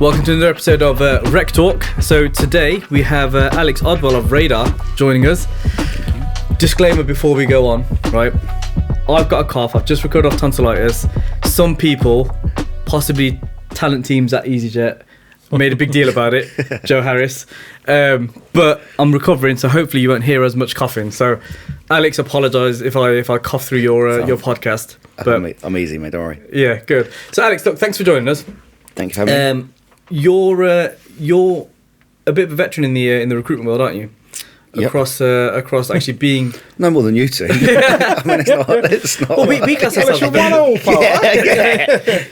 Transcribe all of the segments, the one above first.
Welcome to another episode of Rectalk. So today we have Alex Oddwell of Radar joining us. Disclaimer before we go on, right? I've got a cough, I've just recovered off tonsillitis. Some people, possibly talent teams at EasyJet, made a big deal about it, Joe Harris. But I'm recovering, so hopefully you won't hear as much coughing. So Alex, apologise if I cough through your podcast. But I'm easy, mate, don't worry. Yeah, good. So Alex, look, thanks for joining us. Thank you for having me. You're a bit of a veteran in the recruitment world, aren't you? Across actually being no more than you two. I mean, it's not. Well, we class ourselves.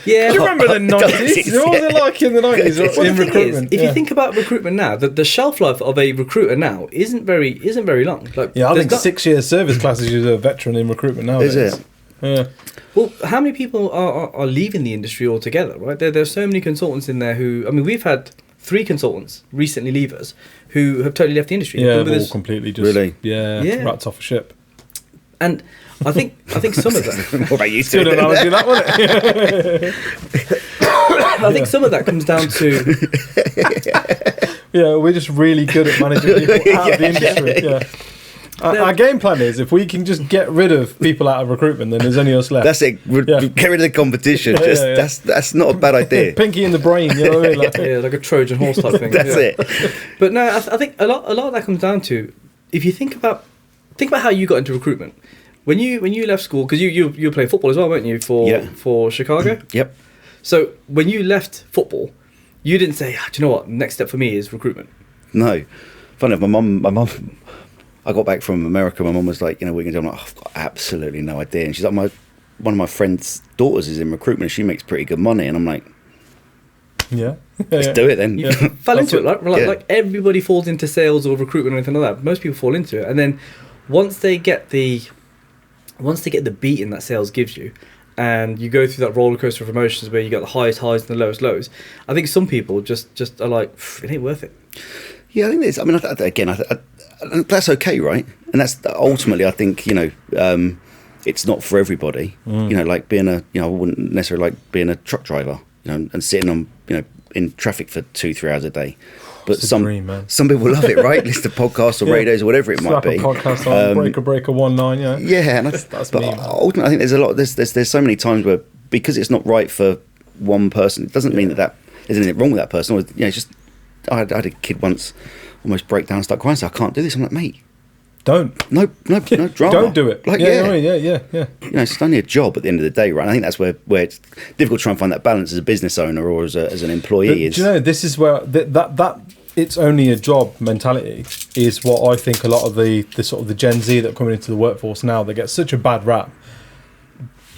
Yeah. Do you remember the 90s? What was it like in the 90s in recruitment? If you think about recruitment now, the shelf life of a recruiter now isn't very long. Like, I think 6 years service classes you a veteran in recruitment nowadays. Is it? Yeah. Well, how many people are leaving the industry altogether? Right, there's so many consultants in there who. I mean, we've had 3 consultants recently leave us who have totally left the industry. Yeah, all completely just really, wrapped off a ship. And I think some of that. What about you two? Good analogy, that wasn't it? I think some of that comes down to. Yeah, we're just really good at managing people out of the industry. Yeah. Our game plan is if we can just get rid of people out of recruitment, then there's only us left. That's it. Get rid of the competition. That's not a bad idea. Pinky in the brain, you know what I mean? Like a Trojan horse type thing. That's it. But no, I think a lot of that comes down to if you think about how you got into recruitment when you left school, because you played football as well, weren't you, for Chicago? Yep. So when you left football, you didn't say, do you know what? Next step for me is recruitment. No. Funny enough, my mum. I got back from America. My mum was like, "You know, what are you gonna do?" I'm like, "I've got absolutely no idea." And she's like, one of my friend's daughters is in recruitment. And she makes pretty good money." And I'm like, let's do it then. Yeah. Fell into it, like everybody falls into sales or recruitment or anything like that. Most people fall into it, and then once they get the beating that sales gives you, and you go through that roller coaster of emotions where you get the highest highs and the lowest lows, I think some people just are like, it ain't worth it. Yeah, I think it's. I mean, again, that's okay, right? And that's ultimately, I think, it's not for everybody. Like being I wouldn't necessarily like being a truck driver, and sitting on, in traffic for 2-3 hours a day. But some people love it, right? Listen to podcasts or radios or whatever it might be. Slap a podcast on, breaker 19, yeah. Yeah, and that's me. Ultimately, I think there's a lot. There's so many times where, because it's not right for one person, it doesn't mean that there's anything wrong with that person. Or, it's just. I had a kid once almost break down and start crying, so I can't do this. I'm like, mate, don't. No drama. Don't do it. Like, yeah. It's only a job at the end of the day, right? And I think that's where it's difficult to try and find that balance as a business owner or as an employee. Do you know, this is where that it's only a job mentality is what I think a lot of the sort of the Gen Z that are coming into the workforce now, they get such a bad rap.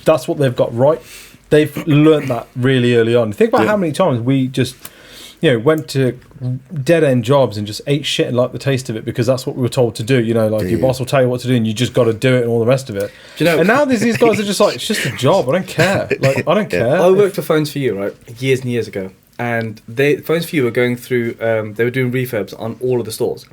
That's what they've got right. They've learnt that really early on. Think about how many times we just went to dead-end jobs and just ate shit and liked the taste of it because that's what we were told to do. Your boss will tell you what to do and you just got to do it and all the rest of it. And now these guys are just like, it's just a job. I don't care. I don't care. I worked for Phones For You, right, years and years ago. And Phones For You were going through, they were doing refurbs on all of the stores.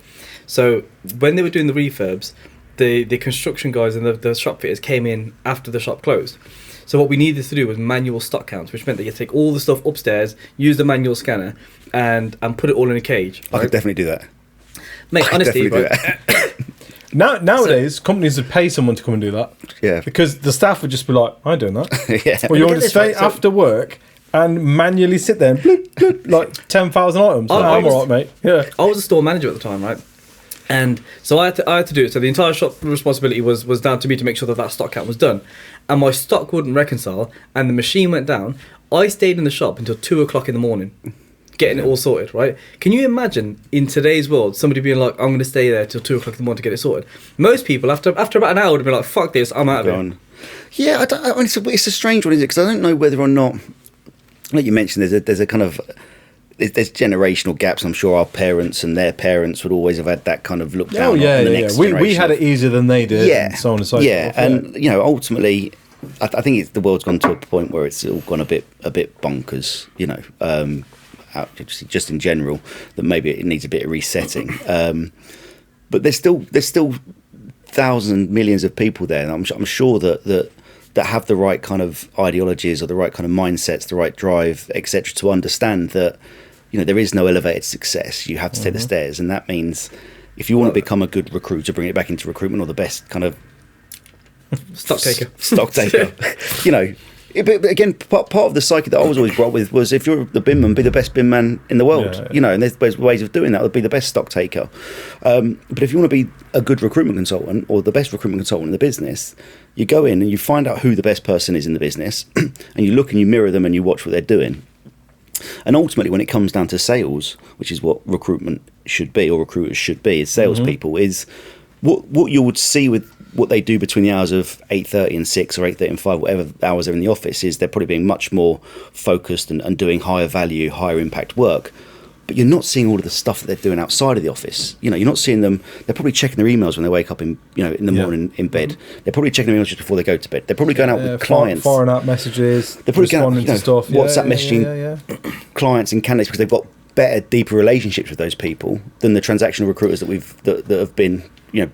So when they were doing the refurbs, the construction guys and the shop fitters came in after the shop closed. So what we needed to do was manual stock counts, which meant that you take all the stuff upstairs, use the manual scanner, and put it all in a cage. I could definitely do that. Mate, honestly, right? Nowadays, companies would pay someone to come and do that. Yeah. Because the staff would just be like, I'm doing that. Yeah. Or you want to stay after work and manually sit there and bloop, bloop, like 10,000 items. I'm all right, mate. Yeah. I was a store manager at the time, right? And so I had to do it. So the entire shop responsibility was down to me to make sure that stock count was done. And my stock wouldn't reconcile, and the machine went down. I stayed in the shop until 2:00 in the morning, getting it all sorted, right? Can you imagine in today's world somebody being like, I'm going to stay there till 2:00 in the morning to get it sorted? Most people, after about an hour, would be like, fuck this, I'm out of here. Yeah, it's a strange one, isn't it? Because I don't know whether or not, like you mentioned, there's a kind of... There's generational gaps. I'm sure our parents and their parents would always have had that kind of look down on the next generation. We had it easier than they did, and so on and so forth. Yeah, and ultimately, I think the world's gone to a point where it's all gone a bit bonkers. Just in general, that maybe it needs a bit of resetting. But there's still thousands, millions of people there, and I'm sure that have the right kind of ideologies or the right kind of mindsets, the right drive, etc., to understand that there is no elevated success. You have to take the stairs, and that means if you want to become a good recruiter, bring it back into recruitment, or the best kind of Stock taker. But again, part of the psyche that I was always brought with was, if you're the bin man, be the best bin man in the world. And there's ways of doing that. Would be the best stock taker. But if you want to be a good recruitment consultant, or the best recruitment consultant in the business, you go in and you find out who the best person is in the business, and you look and you mirror them and you watch what they're doing. And ultimately, when it comes down to sales, which is what recruitment should be, or recruiters should be, as salespeople, is what you would see with what they do between the hours of 8:30 and 6 or 8:30 and 5, whatever hours they're in the office, is they're probably being much more focused and doing higher value, higher impact work. But you're not seeing all of the stuff that they're doing outside of the office. You're not seeing them. They're probably checking their emails when they wake up in the morning in bed. They're probably checking their emails just before they go to bed. They're probably going out with clients, firing out messages. They're probably responding to stuff. WhatsApp messaging clients and candidates, because they've got better, deeper relationships with those people than the transactional recruiters that have been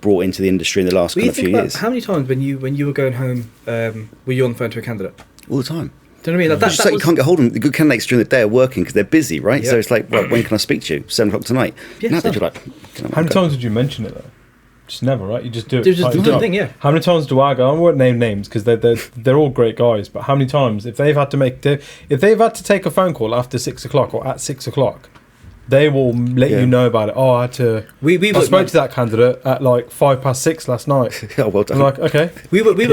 brought into the industry in the last few years. How many times when you were going home, were you on the phone to a candidate? All the time. Do you know what I mean? You can't get hold of them. The good candidates during the day are working because they're busy, right? So it's like, well, when can I speak to you? 7 o'clock tonight. Yeah, now they're like, how many times did you mention it though? Just never, right? You just do it. It's just the thing, yeah. How many times do I go? I won't name names because they're all great guys. But how many times, if they've had to take a phone call after 6 o'clock or at 6 o'clock, they will let you know about it. Oh, I had to. I spoke to that candidate at like 6:05 last night. Oh, well done. I'm like, okay. We were it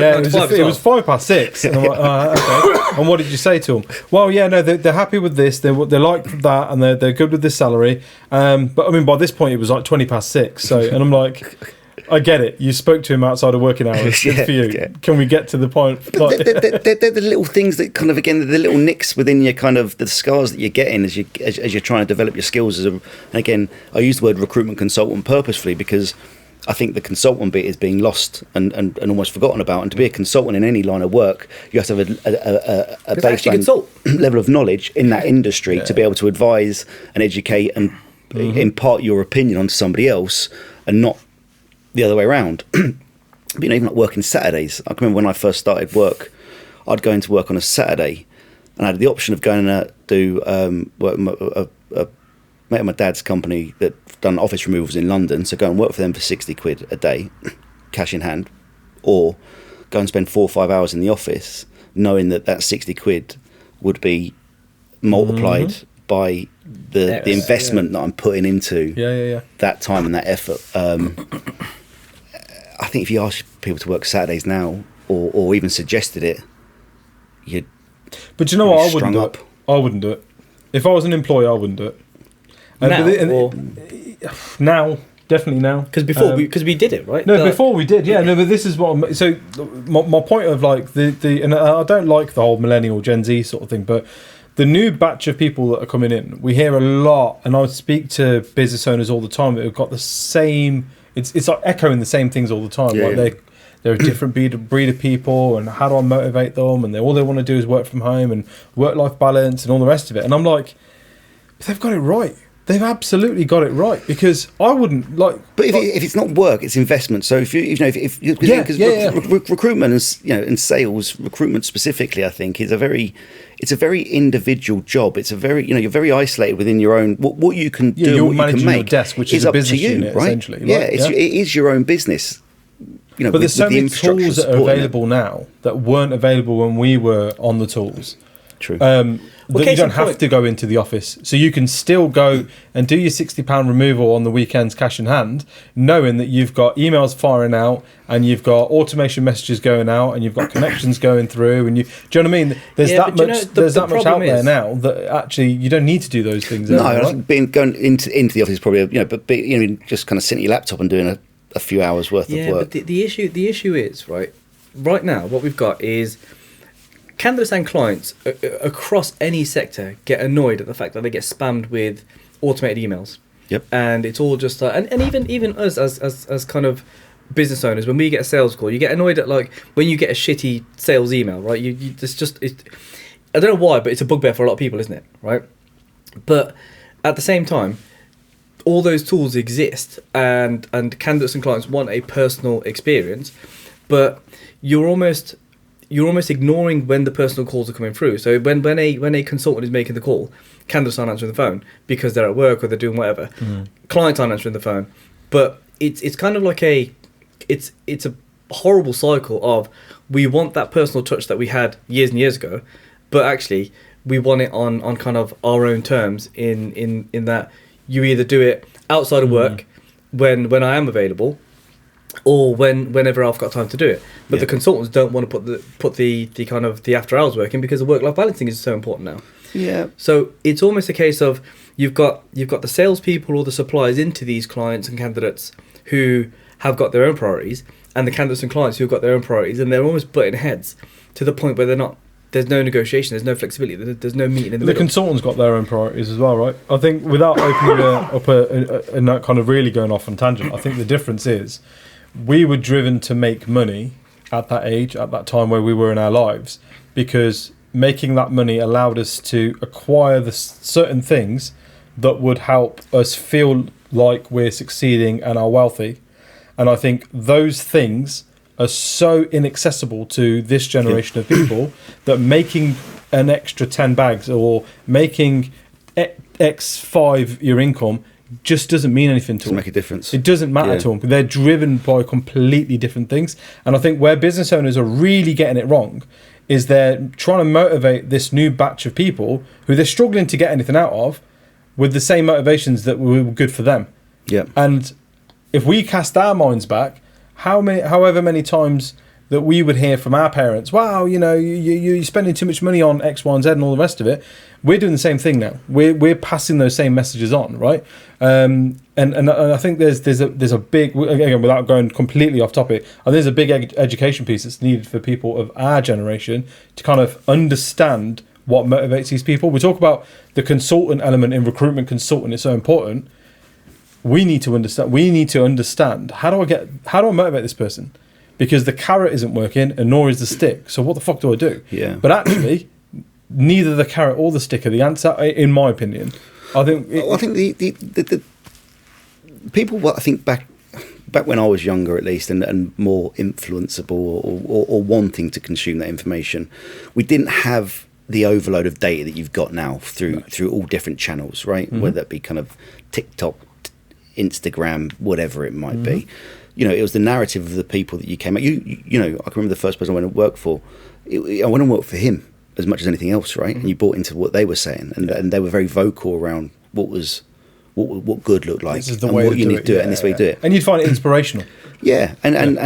was 5:06. And I'm like, okay. And what did you say to them? Well, yeah, no, they're happy with this. They like that, and they're good with this salary. But I mean, by this point, it was like 20:06. So, and I'm like, I get it. You spoke to him outside of working hours. Good for you. Yeah. Can we get to the point? But they're the little things that kind of, again, the little nicks within your kind of the scars that you're getting as you're trying to develop your skills. And again, I use the word recruitment consultant purposefully because I think the consultant bit is being lost and almost forgotten about. And to be a consultant in any line of work, you have to have a baseline level of knowledge in that industry to be able to advise and educate and impart your opinion on somebody else, and not the other way around. Even like working Saturdays. I can remember when I first started work, I'd go into work on a Saturday, and I had the option of going to do work. A mate of my dad's company that done office removals in London, so go and work for them for 60 quid a day, cash in hand, or go and spend 4 or 5 hours in the office, knowing that 60 quid would be multiplied by the investment that I'm putting into that time and that effort. I think if you ask people to work Saturdays now, or even suggested it, you'd. But you know what? I wouldn't do it. I wouldn't do it. If I was an employee, I wouldn't do it. Now, definitely now. Because before, because we did it, right? No, before we did, yeah. No, but this is what. So my point of like the and I don't like the whole millennial Gen Z sort of thing, but the new batch of people that are coming in, we hear a lot, and I speak to business owners all the time that have got the same. It's like echoing the same things all the time. Yeah, like they're a different breed of people, and how do I motivate them? And all they want to do is work from home and work-life balance and all the rest of it. And I'm like, but they've got it right. They've absolutely got it right, because I wouldn't like. But if it's not work, it's investment. So if recruitment and sales, recruitment specifically, I think it's a very individual job. It's a very you're very isolated within your own what you can do. You're what managing you can make your desk, which is up a business to you, unit, right? essentially. It is your own business. But there's so many tools that are available now that weren't available when we were on the tools. True. That you don't have to go into the office, so you can still go and do your £60 removal on the weekends, cash in hand, knowing that you've got emails firing out and you've got automation messages going out and you've got connections going through, and do you know what I mean? There's that much out there now that actually you don't need to do those things. No, right? Going into the office is probably just kind of sitting at your laptop and doing a few hours worth of work. But the issue is right now what we've got is candidates and clients across any sector get annoyed at the fact that they get spammed with automated emails. Yep. And it's all just and even us as kind of business owners, when we get a sales call, you get annoyed at when you get a shitty sales email, right? I don't know why, but it's a bugbear for a lot of people, isn't it? Right? But at the same time, all those tools exist, and candidates and clients want a personal experience, but you're almost you're almost ignoring when the personal calls are coming through. So when a consultant is making the call, candidates aren't answering the phone because they're at work or they're doing whatever. Clients aren't answering the phone, but it's kind of like it's a horrible cycle of, we want that personal touch that we had years and years ago, but actually we want it on kind of our own terms, in that you either do it outside of work when I am available, or whenever I've got time to do it. But the consultants don't want to put the kind of the after hours work in, because the work-life balancing is so important now. Yeah. So it's almost a case of you've got the salespeople or the suppliers into these clients and candidates who have got their own priorities, and the candidates and clients who've got their own priorities, and they're almost butting heads to the point where there's no negotiation, there's no flexibility, there's no meeting in the middle. The consultants got their own priorities as well, right? I think, without opening up and that kind of really going off on tangent, I think the difference is we were driven to make money at that age, at that time where we were in our lives, because making that money allowed us to acquire the certain things that would help us feel like we're succeeding and are wealthy. And I think those things are so inaccessible to this generation of people that making an extra 10 bags or making X5 your income just doesn't mean anything to them. Doesn't make a difference. It doesn't matter to them. They're driven by completely different things. And I think where business owners are really getting it wrong is they're trying to motivate this new batch of people who they're struggling to get anything out of with the same motivations that were good for them. Yeah. And if we cast our minds back, however many times that we would hear from our parents, wow, you're spending too much money on X, Y, and Z and all the rest of it. We're doing the same thing now. We're passing those same messages on, right? And I think there's a big, again, without going completely off topic, I think there's a big education piece that's needed for people of our generation to kind of understand what motivates these people. We talk about the consultant element in recruitment consultant, it's so important. We need to understand how do I motivate this person? Because the carrot isn't working and nor is the stick. So what the fuck do I do? Yeah. But actually, neither the carrot or the stick are the answer, in my opinion. I think the people, I think back when I was younger, at least, and more influenceable or wanting to consume that information, we didn't have the overload of data that you've got now through all different channels, right? Whether that be kind of TikTok, Instagram, whatever it might be. It was the narrative of the people that you came at. I can remember the first person I went to work for. I went and worked for him as much as anything else, right? And you bought into what they were saying, and they were very vocal around what good looked like, this is the and way what to you do need it. to do it, and this way you do it. And you'd find it inspirational. Yeah, and I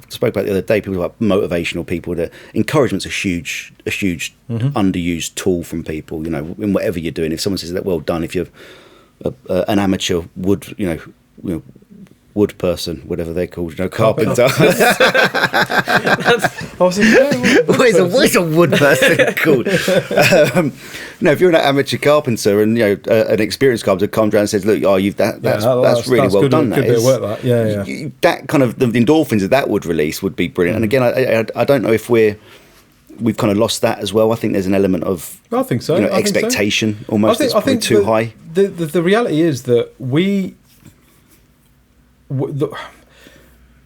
spoke about the other day. People about motivational people. That encouragement's a huge underused tool from people. In whatever you're doing, if someone says that, well done. If you're an amateur wood person, whatever they're called, carpenter. What is a wood person called? If you're an amateur carpenter and an experienced carpenter comes around and says, "Look, that's really well done." Good bit of work, that. Yeah. That kind of the endorphins that would release would be brilliant. And again, I don't know if we've kind of lost that as well. I think there's an element of I think so. Expectation almost. I think too high. The reality is that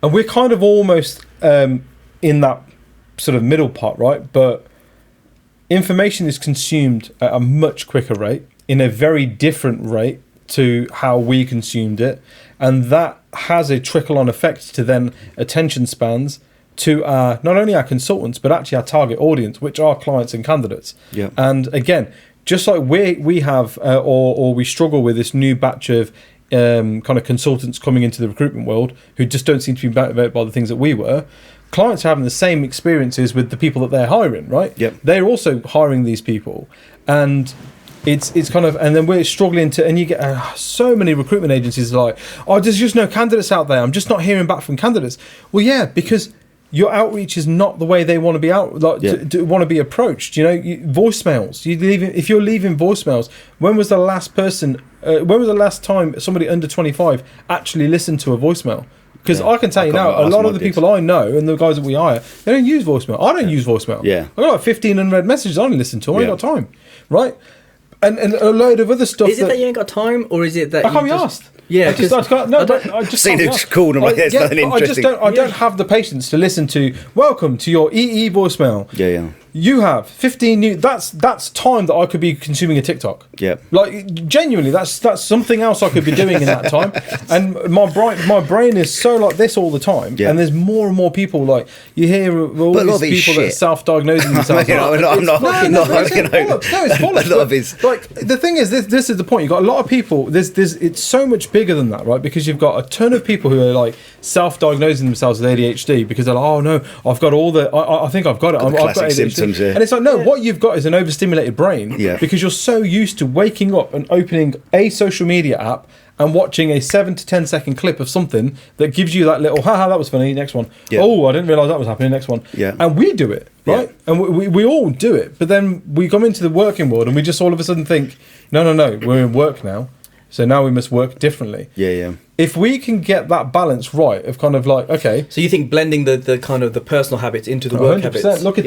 and we're kind of almost in that sort of middle part, right? But information is consumed at a much quicker rate, in a very different rate to how we consumed it, and that has a trickle-on effect to then attention spans to not only our consultants but actually our target audience, which are clients and candidates. Yeah. And again, just like we have or we struggle with this new batch of kind of consultants coming into the recruitment world who just don't seem to be motivated by the things that we were. Clients are having the same experiences with the people that they're hiring, right? Yep. They're also hiring these people, and it's kind of, and then we're struggling to, and you get so many recruitment agencies like, oh, there's just no candidates out there. I'm just not hearing back from candidates. Well, yeah, because your outreach is not the way they want to be want to be approached. Voicemails. If you're leaving voicemails, when was the last time somebody under 25 actually listened to a voicemail? Because I can tell you now, a lot of the people I know and the guys that we hire, they don't use voicemail. I don't use voicemail. Yeah. I've got like 15 unread messages I only listen to. I ain't got time, right? and a load of other stuff. Is it that you ain't got time, or is it that I can't be just, asked? Yeah, I can't. No, I just seen can't it be asked. called and I'm like, there's nothing interesting. I don't have the patience to listen to. Welcome to your EE voicemail. Yeah. You have 15 new. That's time that I could be consuming a TikTok. Yeah. Like genuinely, that's something else I could be doing in that time. And my brain is so like this all the time. Yeah. And there's more and more people like you hear all these people that are self-diagnosing themselves. I'm not. It's bollocks. A lot of his. Like the thing is, this is the point. You've got a lot of people. There's it's so much bigger than that, right? Because you've got a ton of people who are like self-diagnosing themselves with ADHD because they're like, oh no, I've got all the. I think I've got it. I've got ADHD. Symptoms, yeah. And it's like, no, what you've got is an overstimulated brain because you're so used to waking up and opening a social media app and watching a 7 to 10 second clip of something that gives you that little, haha, that was funny, next one. Yeah. Oh, I didn't realise that was happening, next one. Yeah. And we do it, right? Yeah. And we all do it. But then we come into the working world and we just all of a sudden think, no, we're in work now. So now we must work differently. Yeah. If we can get that balance right of kind of like, okay. So you think blending the kind of the personal habits into the work 100%. habits? Look at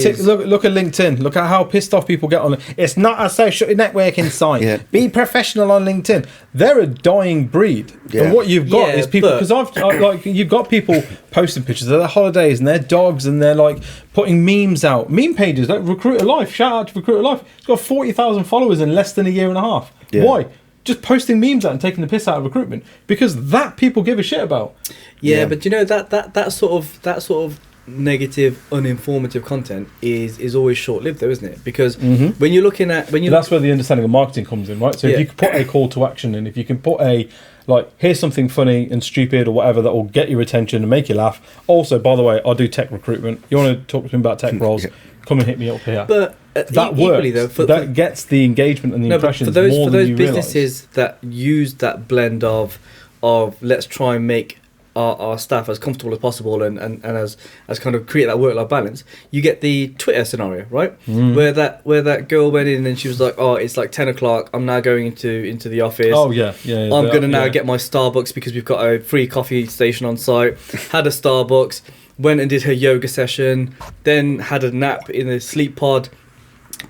LinkedIn. Look at how pissed off people get on it. It's not a social networking site. Yeah. Be professional on LinkedIn. They're a dying breed. Yeah. And what you've got is people, because I've like you've got people posting pictures of their holidays and their dogs, and they're like putting memes out, meme pages like Recruiter Life. Shout out to Recruiter Life. It's got 40,000 followers in less than a year and a half. Yeah. Why? Just posting memes out and taking the piss out of recruitment because that people give a shit about. Yeah. But you know that sort of negative, uninformative content is always short-lived, though, isn't it? Because when you're looking at that's where the understanding of marketing comes in, right? So if you can put a call to action in, if you can put a like, here's something funny and stupid or whatever that will get your attention and make you laugh. Also, by the way, I do tech recruitment. You want to talk to me about tech roles? Come and hit me up here. But that works. Though, that gets the engagement and the impressions for those more than you businesses realise. that use that blend of let's try and make our staff as comfortable as possible and as kind of create that work-life balance, you get the Twitter scenario, right? Where that girl went in and she was like, oh, it's like 10 o'clock, I'm now going into the office. Oh yeah. I'm going to now get my Starbucks because we've got a free coffee station on site. Had a Starbucks, went and did her yoga session, then had a nap in the sleep pod.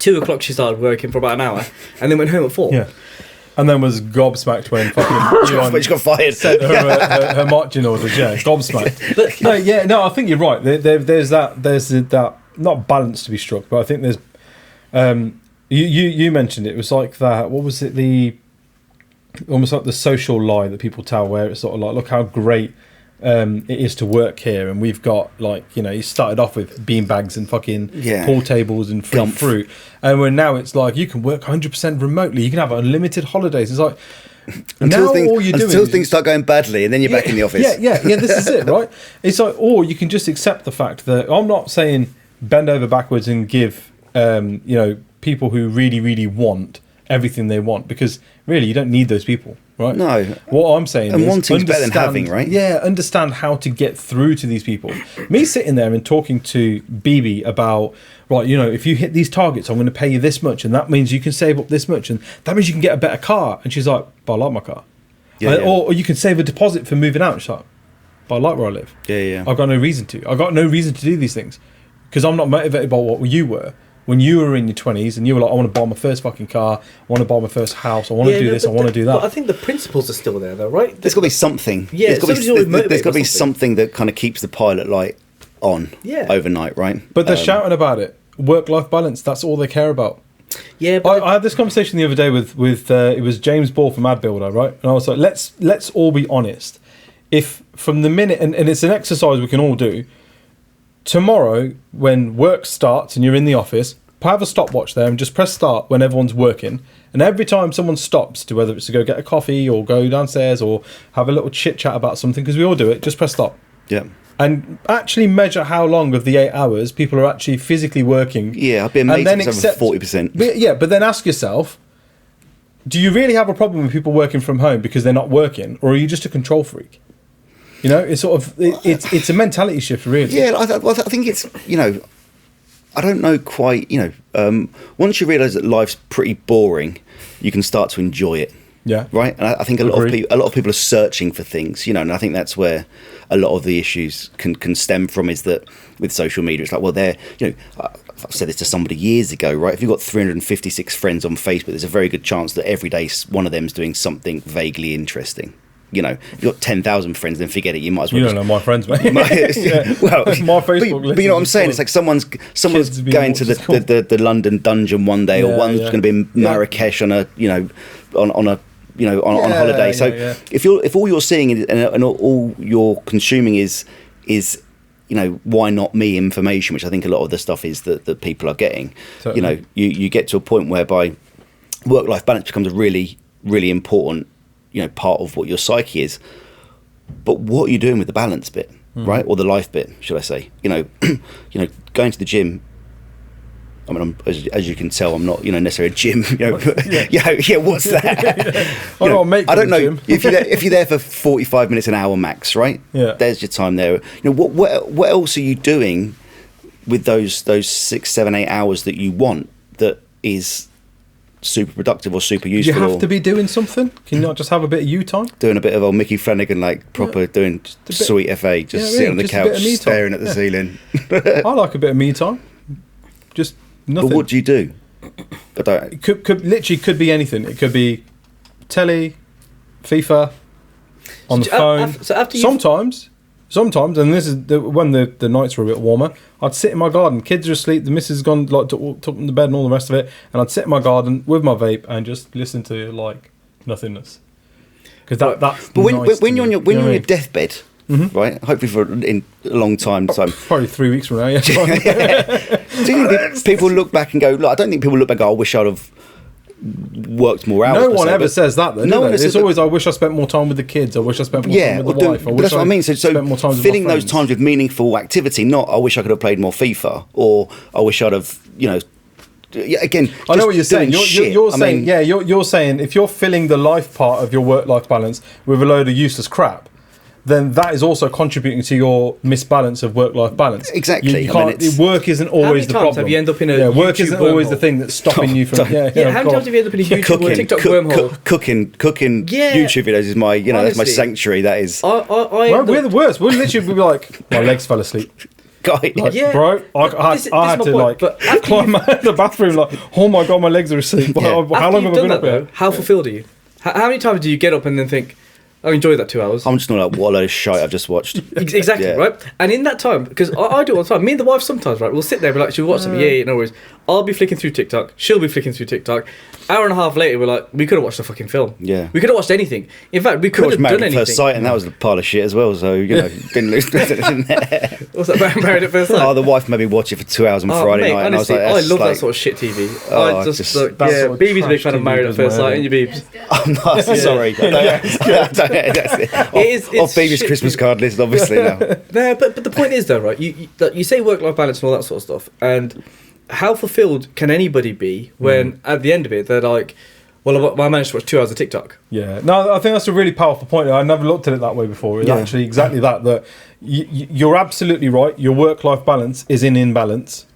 2 o'clock she started working for about an hour and then went home at 4. Yeah. And then was gobsmacked when fucking she got fired. Sent her marching orders. Yeah, gobsmacked. But I think you're right. There's that not balance to be struck, but I think there's. You mentioned it was like that. What was it? Almost like the social lie that people tell, where it's sort of like, look how great it is to work here, and we've got like, you know, you started off with beanbags and fucking pool tables and free fruit, and when now it's like you can work 100% remotely, you can have unlimited holidays. It's like until things start going badly, and then you're back in the office. Yeah. This is it, right? It's like, or you can just accept the fact that I'm not saying bend over backwards and give people who really, really want everything they want, because really you don't need those people. Right? No. What I'm saying is wanting's better than having, right? Yeah, understand how to get through to these people. Me sitting there and talking to BB about, right, you know, if you hit these targets, I'm going to pay you this much, and that means you can save up this much, and that means you can get a better car. And she's like, but I like my car. Or you can save a deposit for moving out. She's like, but I like where I live. Yeah. I've got no reason to. I've got no reason to do these things because I'm not motivated by what you were. When you were in your 20s and you were like, I want to buy my first fucking car, I want to buy my first house, I want to do this, I want to do that. But I think the principles are still there, though, right? There's got to be something. Yeah, there's got to be something that kind of keeps the pilot light on overnight, right? But they're shouting about it. Work-life balance, that's all they care about. Yeah, but I had this conversation the other day with it was James Ball from AdBuilder, right? And I was like, let's all be honest. If from the minute, and it's an exercise we can all do, tomorrow, when work starts and you're in the office, have a stopwatch there and just press start when everyone's working. And every time someone stops, to whether it's to go get a coffee or go downstairs or have a little chit chat about something, because we all do it, just press stop. Yeah. And actually measure how long of the 8 hours people are actually physically working. Yeah, I'd be amazed if it's over 40%. But then ask yourself, do you really have a problem with people working from home because they're not working, or are you just a control freak? You know, it's sort of it's a mentality shift, really. Yeah, I think it's, you know, I don't know quite, you know, once you realise that life's pretty boring, you can start to enjoy it. Yeah. Right. And I think a lot of people are searching for things, you know, and I think that's where a lot of the issues can stem from, is that with social media, it's like, well, I've said this to somebody years ago, right? If you've got 356 friends on Facebook, there's a very good chance that every day one of them's doing something vaguely interesting. If you've got 10,000 friends, then forget it. You might as well. You don't know my friends, mate. Well, my Facebook but you know what I'm saying? It's like someone's going to the London dungeon one day, or one's going to be in Marrakesh on a holiday. So if all you're seeing and all you're consuming is why not me information, which I think a lot of the stuff is that people are getting. Totally. You get to a point whereby work-life balance becomes a really, really important part of what your psyche is. But what are you doing with the balance bit, right? Or the life bit, should I say? Going to the gym. I mean, as you can tell, I'm not necessarily a gym. What's that? I don't know. If you're there for 45 minutes, an hour max, right? Yeah. There's your time there. What else are you doing with those 6, 7, 8 hours that you want that is super productive or super useful? You have to be doing something. Can you not just have a bit of you time? Doing a bit of old Mickey Flanagan, doing sweet FA, sitting on the couch, staring at the ceiling. I like a bit of me time. Just nothing. But what do you do? It could be anything. It could be telly, FIFA, on the phone. Sometimes, and this is when the nights were a bit warmer, I'd sit in my garden. Kids are asleep. The missus has gone, took them to bed and all the rest of it. And I'd sit in my garden with my vape and just listen to nothingness. Because that's. But when you're on your deathbed, right? Hopefully for in a long time. Probably 3 weeks from now. Yeah. Do you think people look back and go? Look, I don't think people look back and go, I wish I'd have worked more hours. No one ever says that, though. No one. It's always, I wish I spent more time with the kids. I wish I spent more time with the wife. But that's what I mean. So spent more time filling those times with meaningful activity. Not, I wish I could have played more FIFA, or I wish I'd have, again. I know what you're saying. You're saying if you're filling the life part of your work-life balance with a load of useless crap, then that is also contributing to your misbalance of work-life balance. Exactly. You can't, work isn't always the problem. Have you end up in a work isn't always the thing that's stopping you from... how many times have you ended up in a YouTube or TikTok wormhole? Cooking YouTube videos is my, that's my sanctuary. That is... we're the worst. We'll literally be like, my legs fell asleep. Bro, I had to climb out of the bathroom oh my God, my legs are asleep. How long have I been up here? How fulfilled are you? How many times do you get up and then think, I enjoyed that 2 hours. I'm just not like, what a load of shite I've just watched. Exactly, right? And in that time, because I do all the time, me and the wife sometimes, right, we'll sit there and be like, she'll watch something, no worries. I'll be flicking through TikTok, she'll be flicking through TikTok. Hour and a half later, we're like, we could have watched a fucking film. Yeah. We could have watched anything. In fact, we could have done anything. Married at First Sight, and that was a pile of shit as well, so, didn't lose anything there. What's that, Married at First Sight? Oh, the wife made me watch it for 2 hours on Friday night, honestly, and I was I love that sort of shit TV. Beebe's a big fan of Married at First Sight, and your Beebs. I'm not, sorry. It's off Beebe's Christmas card list, obviously, now. No, but the point is, though, right, you say work-life balance and all that sort of stuff, and how fulfilled can anybody be when, at the end of it, they're like, well, I managed to watch 2 hours of TikTok. Yeah, no, I think that's a really powerful point. I never looked at it that way before. It's actually exactly that you're absolutely right. Your work-life balance is in imbalance,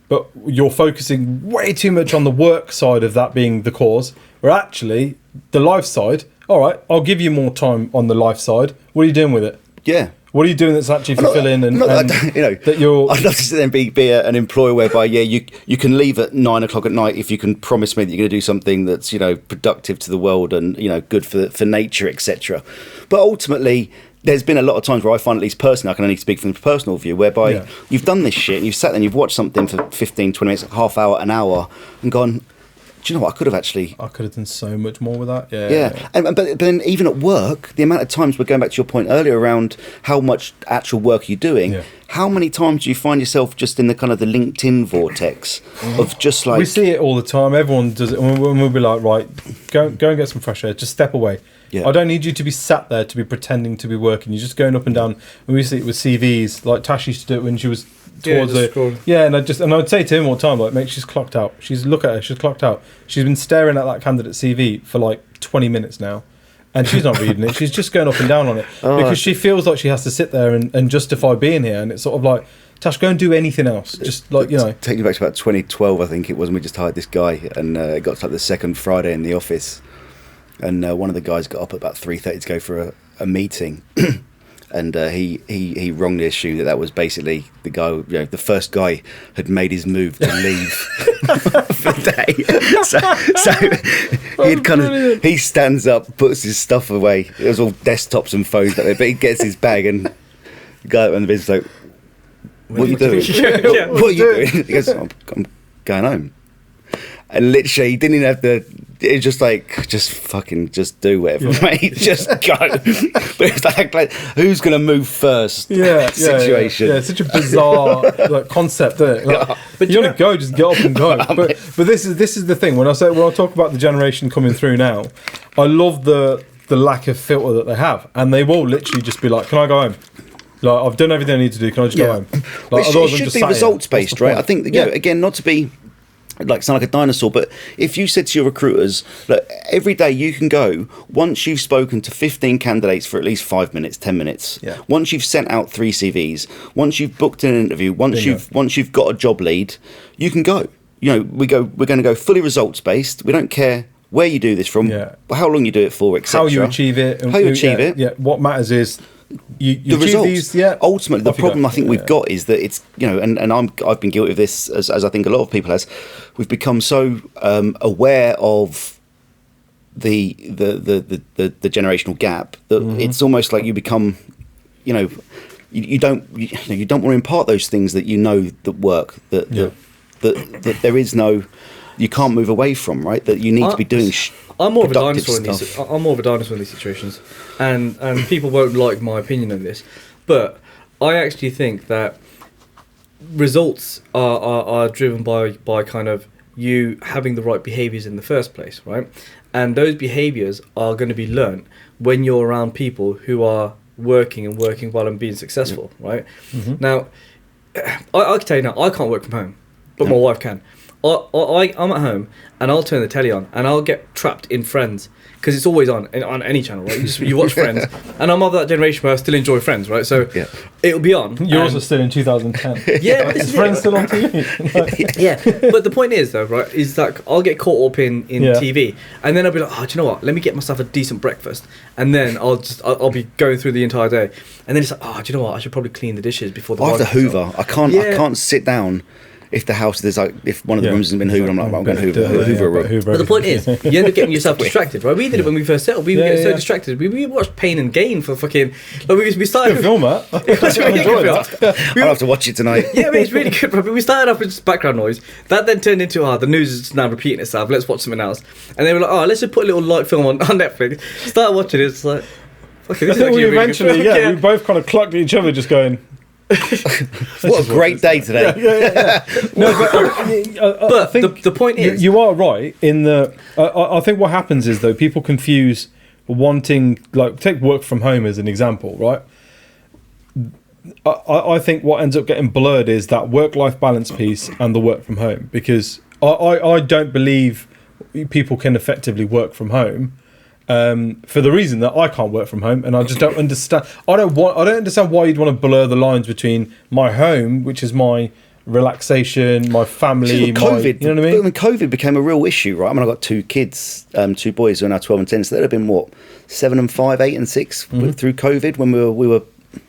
but you're focusing way too much on the work side of that being the cause, where actually the life side, all right, I'll give you more time on the life side. What are you doing with it? Yeah. What are you doing that's actually fulfilling? That you're... I'd love to then be an employer whereby you can leave at 9 o'clock at night if you can promise me that you're going to do something that's productive to the world and good for nature, etc. But ultimately, there's been a lot of times where I find, at least personally, I can only speak from the personal view, whereby you've done this shit and you've sat there and you've watched something for 15, 20 minutes, half hour, an hour, and gone, do you know what? I could have done so much more with that. Yeah. But then even at work, the amount of times, we're going back to your point earlier around how much actual work you're doing. Yeah. How many times do you find yourself just in the kind of the LinkedIn vortex of just like... We see it all the time. Everyone does it. And we'll be like, right, go and get some fresh air. Just step away. Yeah. I don't need you to be sat there to be pretending to be working. You're just going up and down. And we see it with CVs. Like Tash used to do it when she was towards and I'd say to him all the time, like, mate, she's clocked out. She's clocked out. She's been staring at that candidate CV for like 20 minutes now, and she's not reading it. She's just going up and down on it because she feels like she has to sit there and justify being here. And it's sort of like, Tash, go and do anything else. Just like, Take you back to about 2012, I think it was, when we just hired this guy, and it got to like the second Friday in the office, and one of the guys got up at about 3:30 to go for a meeting. and he wrongly assumed that was basically the guy. The first guy had made his move to leave for the day. So he stands up, puts his stuff away. It was all desktops and phones back there, but he gets his bag, and the guy in the business like, "What are you doing? What are you doing?" He goes, "I'm going home." And literally, he didn't even have to. It was just like, just do whatever, mate. Just go. But it's like, who's going to move first? Situation. Yeah, it's such a bizarre concept, isn't it? Like, but you want to go, just get up and go. But this is the thing. When I talk about the generation coming through now, I love the lack of filter that they have, and they will literally just be like, "Can I go home? Like, I've done everything I need to do. Can I just go home?" Like, it should be results based, right? I think again, not to be sound like a dinosaur, but if you said to your recruiters, look, every day you can go, once you've spoken to 15 candidates for at least 5 minutes, 10 minutes, once you've sent out 3 CVs, once you've booked an interview, once you've got a job lead, you can go. We're going to go fully results based. We don't care where you do this from, how long you do it for, etc. How you achieve it. Yeah. What matters is you the results. These, ultimately, the problem I think we've got is that it's and I've been guilty of this as I think a lot of people has. We've become so aware of the generational gap that it's almost like you become, you don't want to impart those things that that work that there is no. You can't move away from, right? That you need to be doing. I'm more of a dinosaur in these. I'm more of a dinosaur in these situations, and people won't like my opinion on this, but I actually think that results are driven by kind of you having the right behaviours in the first place, right? And those behaviours are going to be learnt when you're around people who are working well and being successful, right? Now, I can tell you now, I can't work from home, but my wife can. I'm at home and I'll turn the telly on and I'll get trapped in Friends because it's always on any channel, right? You watch Friends, and I'm of that generation where I still enjoy Friends, right? So it'll be on. You're also still in 2010. Yeah, is Friends still on TV? But the point is though, right, is that I'll get caught up in TV, and then I'll be like, do you know what? Let me get myself a decent breakfast, and then I'll be going through the entire day, and then it's like, do you know what? I should probably clean the dishes before the. I have to hoover. I can't sit down. If the house, if one of the rooms hasn't been hoovered, I'm like, I'm going to hoover a room. But the point is, you end up getting yourself distracted, right? We did it when we first settled. We would get so distracted. We watched Pain and Gain for fucking. We started. Good film, that. I'll have to watch it tonight. Yeah, I mean, it's really good. But we started off with just background noise. That then turned into the news is now repeating itself. Let's watch something else. And they were like, let's just put a little light film on Netflix. Start watching it. It's like, okay, this is actually we eventually, we both kind of clucked at each other, just going. What a great day today. No, but I think the point is, you are right in the. I think what happens is though people confuse wanting, like, take work from home as an example, right? I think what ends up getting blurred is that work-life balance piece and the work from home, because I don't believe people can effectively work from home. For the reason that I can't work from home, and I just don't understand. I don't understand why you'd want to blur the lines between my home, which is my relaxation, my family, COVID. You know what I mean? When COVID became a real issue, right? I mean, I got 2 kids, 2 boys who are now 12 and 10. So they'd have been what, 7 and 5, 8 and 6 through COVID when we were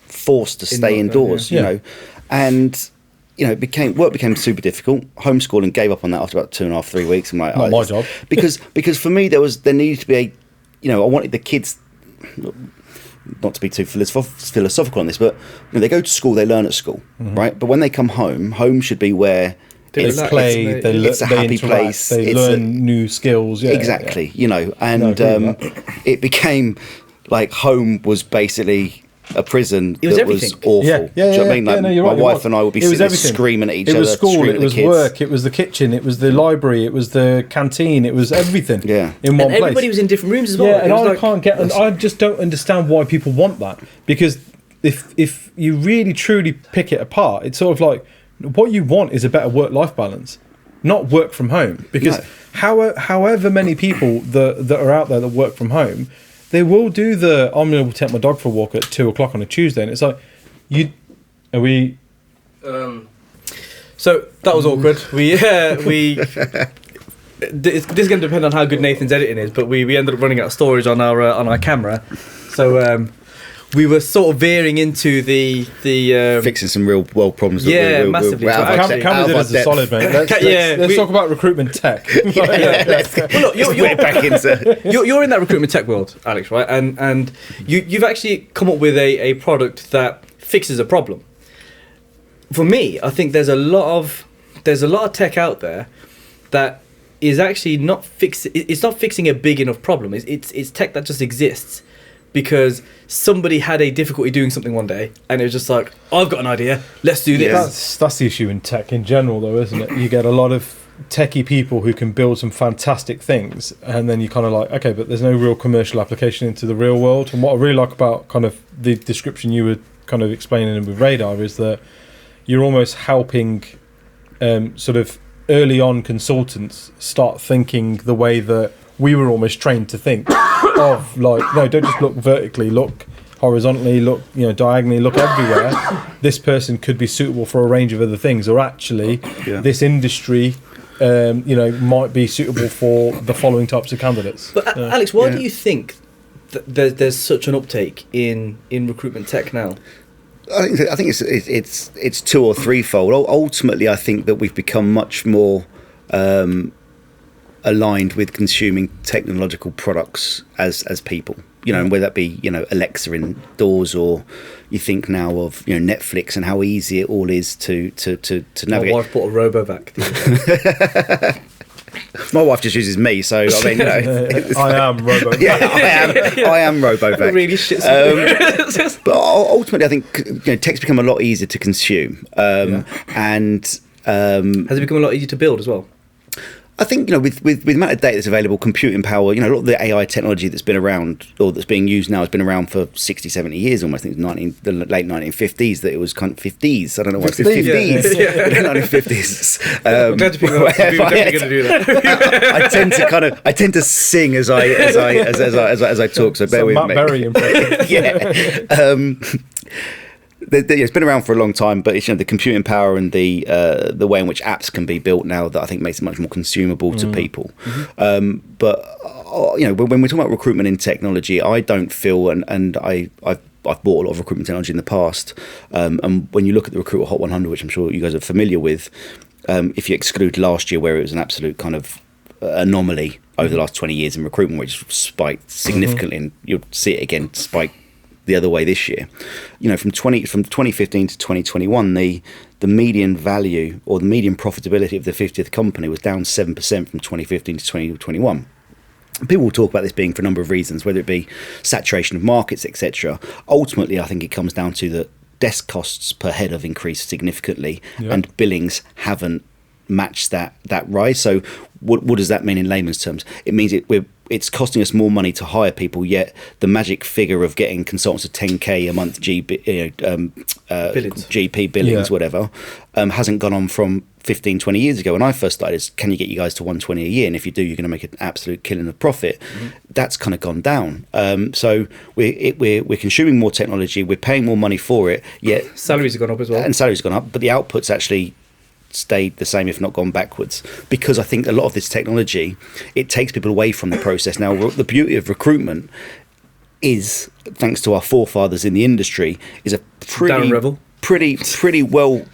forced to stay indoors, you know, and. Work became super difficult. Homeschooling gave up on that after about 2.5, 3 weeks. I'm like, not my job, because for me there needed to be I wanted the kids, not to be too philosophical on this, but they go to school, they learn at school, right? But when they come home should be where it's a happy place. They learn new skills. Yeah, exactly. It became like home was basically a prison that was awful. Do you know what I mean? Like, my wife and I would be sitting there screaming at each other. It was school, it was work, it was the kitchen, it was the library, it was the canteen, it was everything. In one place. Everybody was in different rooms as well. Yeah, and I just don't understand why people want that, because if you really truly pick it apart, it's sort of like what you want is a better work-life balance, not work from home. Because however many people that are out there that work from home, they will do I'm going to take my dog for a walk at 2:00 on a Tuesday, and it's like, So that was awkward. This is going to depend on how good Nathan's editing is, but we ended up running out of storage on our camera, so we were sort of veering into the fixing some real world problems. Yeah, massively. Cameras in as a solid, mate. Let's talk about recruitment tech. Well, look, you're back into. you're in that recruitment tech world, Alex, right? And you've actually come up with a product that fixes a problem. For me, I think there's a lot of tech out there that is actually not it's not fixing a big enough problem. It's tech that just exists because somebody had a difficulty doing something one day and it was just like, I've got an idea, let's do this. That's the issue in tech in general though, isn't it? You get a lot of techie people who can build some fantastic things, and then you kind of like, okay, but there's no real commercial application into the real world. And what I really like about kind of the description you were kind of explaining with Radar is that you're almost helping sort of early on consultants start thinking the way that we were almost trained to think of, like, no, don't just look vertically, look horizontally, look, diagonally, look everywhere. This person could be suitable for a range of other things, or actually this industry might be suitable for the following types of candidates. But Alex, why do you think that there's such an uptake in recruitment tech now? I think it's two or threefold. Ultimately, I think that we've become much more aligned with consuming technological products as people. And whether that be Alexa indoors, or you think now of Netflix and how easy it all is to navigate. My wife bought a RoboVac the other day. My wife just uses me, so I mean, I am Robo. Yeah, I am RoboVac. Really shit. But ultimately, I think tech's become a lot easier to consume, and has it become a lot easier to build as well? I think with the amount of data that's available, computing power, a lot of the AI technology that's been around or that's being used now has been around for 60, 70 years almost. I think the late 1950s that it was kind of 50s. I don't know why it's 50s. Yeah. The 1950s. I'm glad you picked that up. We were definitely going to do that. I tend to sing as I talk. So bear with Matt me. Berry impression. Yeah. It's been around for a long time, but it's the computing power and the way in which apps can be built now that I think makes it much more consumable to people. Mm-hmm. But when we're talking about recruitment in technology, I don't feel, and I've bought a lot of recruitment technology in the past. And when you look at the Recruiter Hot 100, which I'm sure you guys are familiar with, if you exclude last year where it was an absolute kind of anomaly over the last 20 years in recruitment, which spiked significantly, and you'll see it again spike the other way this year. From 2015 to 2021, the median value or the median profitability of the 50th company was down 7% from 2015 to 2021. People will talk about this being for a number of reasons, whether it be saturation of markets, etc. Ultimately, I think it comes down to that desk costs per head have increased significantly, and billings haven't matched that rise. So what does that mean in layman's terms? It means it's costing us more money to hire people, yet the magic figure of getting consultants to 10k a month GP billings, whatever, hasn't gone on from 15, 20 years ago when I first started. Is, can you get you guys to 120 a year? And if you do, you're going to make an absolute killing of profit. That's kind of gone down. So we're consuming more technology, we're paying more money for it, yet salaries have gone up as well. And salaries have gone up, but the output's actually stayed the same, if not gone backwards, because I think a lot of this technology, it takes people away from the process. Now, the beauty of recruitment is, thanks to our forefathers in the industry, is a pretty well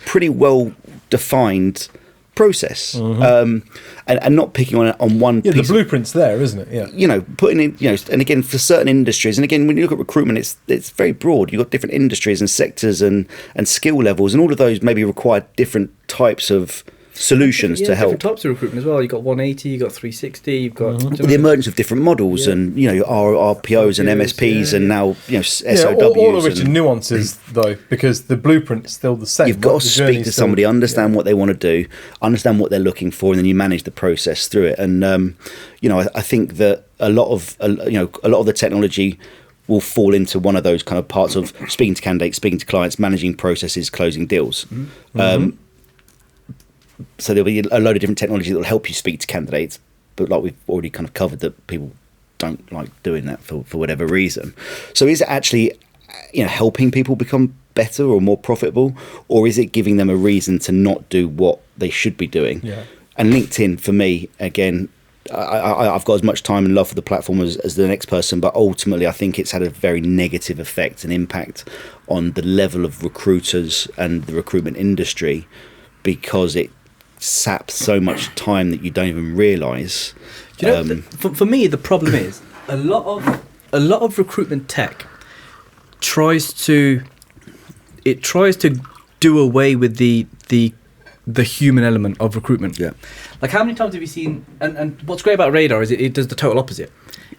defined process, and not picking on one piece. The blueprint's there, isn't it? Putting in, and again, for certain industries, and again, when you look at recruitment, it's very broad. You've got different industries and sectors and skill levels, and all of those maybe require different types of solutions to help. Different types of recruitment as well. You've got 180, you've got 360, you've got the emergence of different models, and RPOs and MSPs, and now SOWs. All of which are nuances though, because the blueprint's still the same. You've got to speak to somebody, understand what they want to do, understand what they're looking for, and then you manage the process through it. And I think that a lot of the technology will fall into one of those kind of parts of speaking to candidates, speaking to clients, managing processes, closing deals. So there'll be a load of different technology that will help you speak to candidates, but like we've already kind of covered, that people don't like doing that for whatever reason. So is it actually helping people become better or more profitable, or is it giving them a reason to not do what they should be doing? And LinkedIn, for me, again, I've got as much time and love for the platform as the next person, but ultimately I think it's had a very negative effect and impact on the level of recruiters and the recruitment industry, because it saps so much time that you don't even realise. Do you know, for me, the problem is a lot of recruitment tech tries to do away with the human element of recruitment. Yeah. Like, how many times have you seen? And what's great about Radar is it does the total opposite.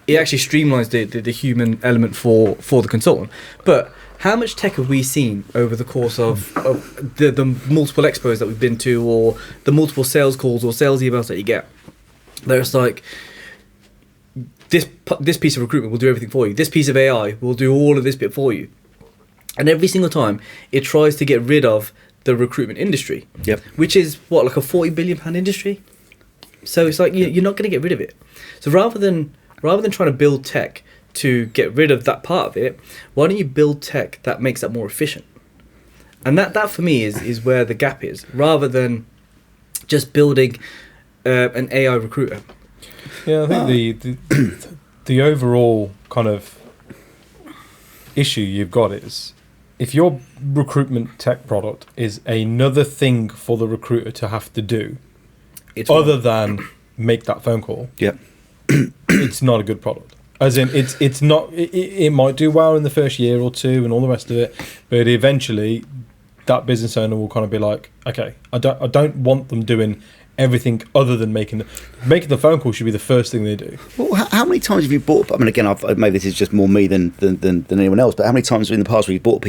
It actually streamlines the human element for the consultant. But how much tech have we seen over the course of the multiple expos that we've been to, or the multiple sales calls or sales emails that you get? There's like, this piece of recruitment will do everything for you. This piece of AI will do all of this bit for you. And every single time it tries to get rid of the recruitment industry, yep. which is like a £40 billion industry. So it's like you're not going to get rid of it. So rather than trying to build tech to get rid of that part of it, why don't you build tech that makes that more efficient? And that for me is where the gap is, rather than just building an AI recruiter. Yeah, I think the overall kind of issue you've got is, if your recruitment tech product is another thing for the recruiter to have to do, other than make that phone call, yep. it's not a good product. As in, it's not. It might do well in the first year or two and all the rest of it, but eventually, that business owner will kind of be like, okay, I don't want them doing everything other than making the phone call should be the first thing they do. Well, how many times have you bought? I mean, again, maybe this is just more me than anyone else. But how many times in the past where you bought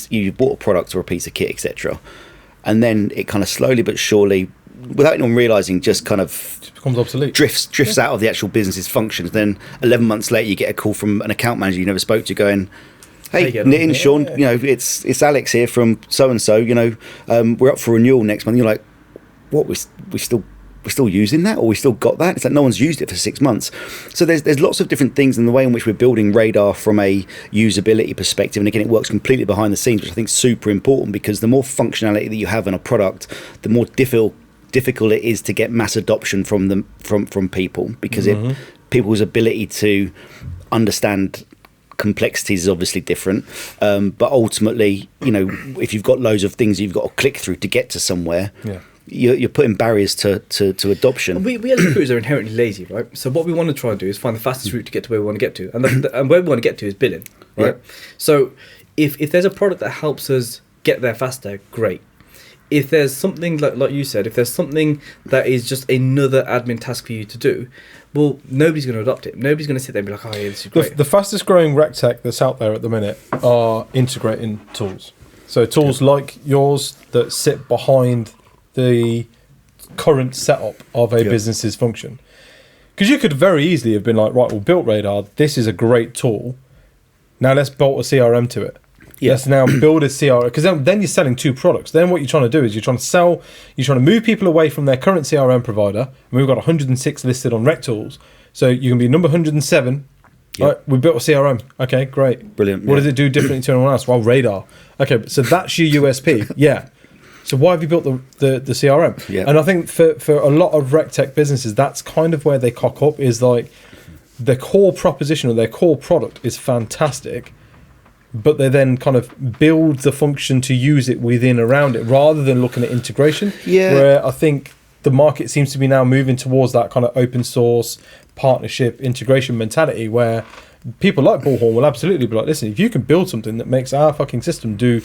you bought a product or a piece of kit, etc., and then it kind of slowly but surely, without anyone realising, just kind of becomes obsolete, drifts out of the actual business's functions. Then 11 months later, you get a call from an account manager you never spoke to, going, "Hey, Nitin, Sean, you know, it's Alex here from so and so. You know, we're up for renewal next month." And you're like, "What? We're still using that, or we still got that?" It's like no one's used it for 6 months. So there's lots of different things in the way in which we're building Radar from a usability perspective. And again, it works completely behind the scenes, which I think is super important, because the more functionality that you have in a product, the more difficult it is to get mass adoption from people, because people's ability to understand complexities is obviously different, but ultimately, you know, if you've got loads of things you've got to click through to get to somewhere, you're putting barriers to adoption. We as recruiters are inherently lazy, right? So what we want to try and do is find the fastest route to get to where we want to get to, and where we want to get to is billing, right? Yeah. So if there's a product that helps us get there faster, great. If there's something like you said, if there's something that is just another admin task for you to do, well, nobody's going to adopt it. Nobody's going to sit there and be like, "Oh, yeah, this is great." The fastest growing rec tech that's out there at the minute are integrating tools. So tools like yours that sit behind the current setup of a business's function. Because you could very easily have been like, right, well, built Radar, this is a great tool. Now let's bolt a CRM to it. Yeah. Let's now build a CRM, because then you're selling two products. Then what you're trying to do is you're trying to move people away from their current CRM provider. And we've got 106 listed on Rectools. So you can be number 107. Yep. Right, we built a CRM. Okay, great. Brilliant. What does it do differently to anyone else? Well, Radar. Okay, so that's your USP. Yeah. So why have you built the CRM? Yeah. And I think for a lot of rec tech businesses, that's kind of where they cock up, is like the core proposition or their core product is fantastic, but they then kind of build the function to use it within around it, rather than looking at integration. Yeah. Where I think the market seems to be now moving towards that kind of open source partnership integration mentality, where people like Bullhorn will absolutely be like, listen, if you can build something that makes our fucking system do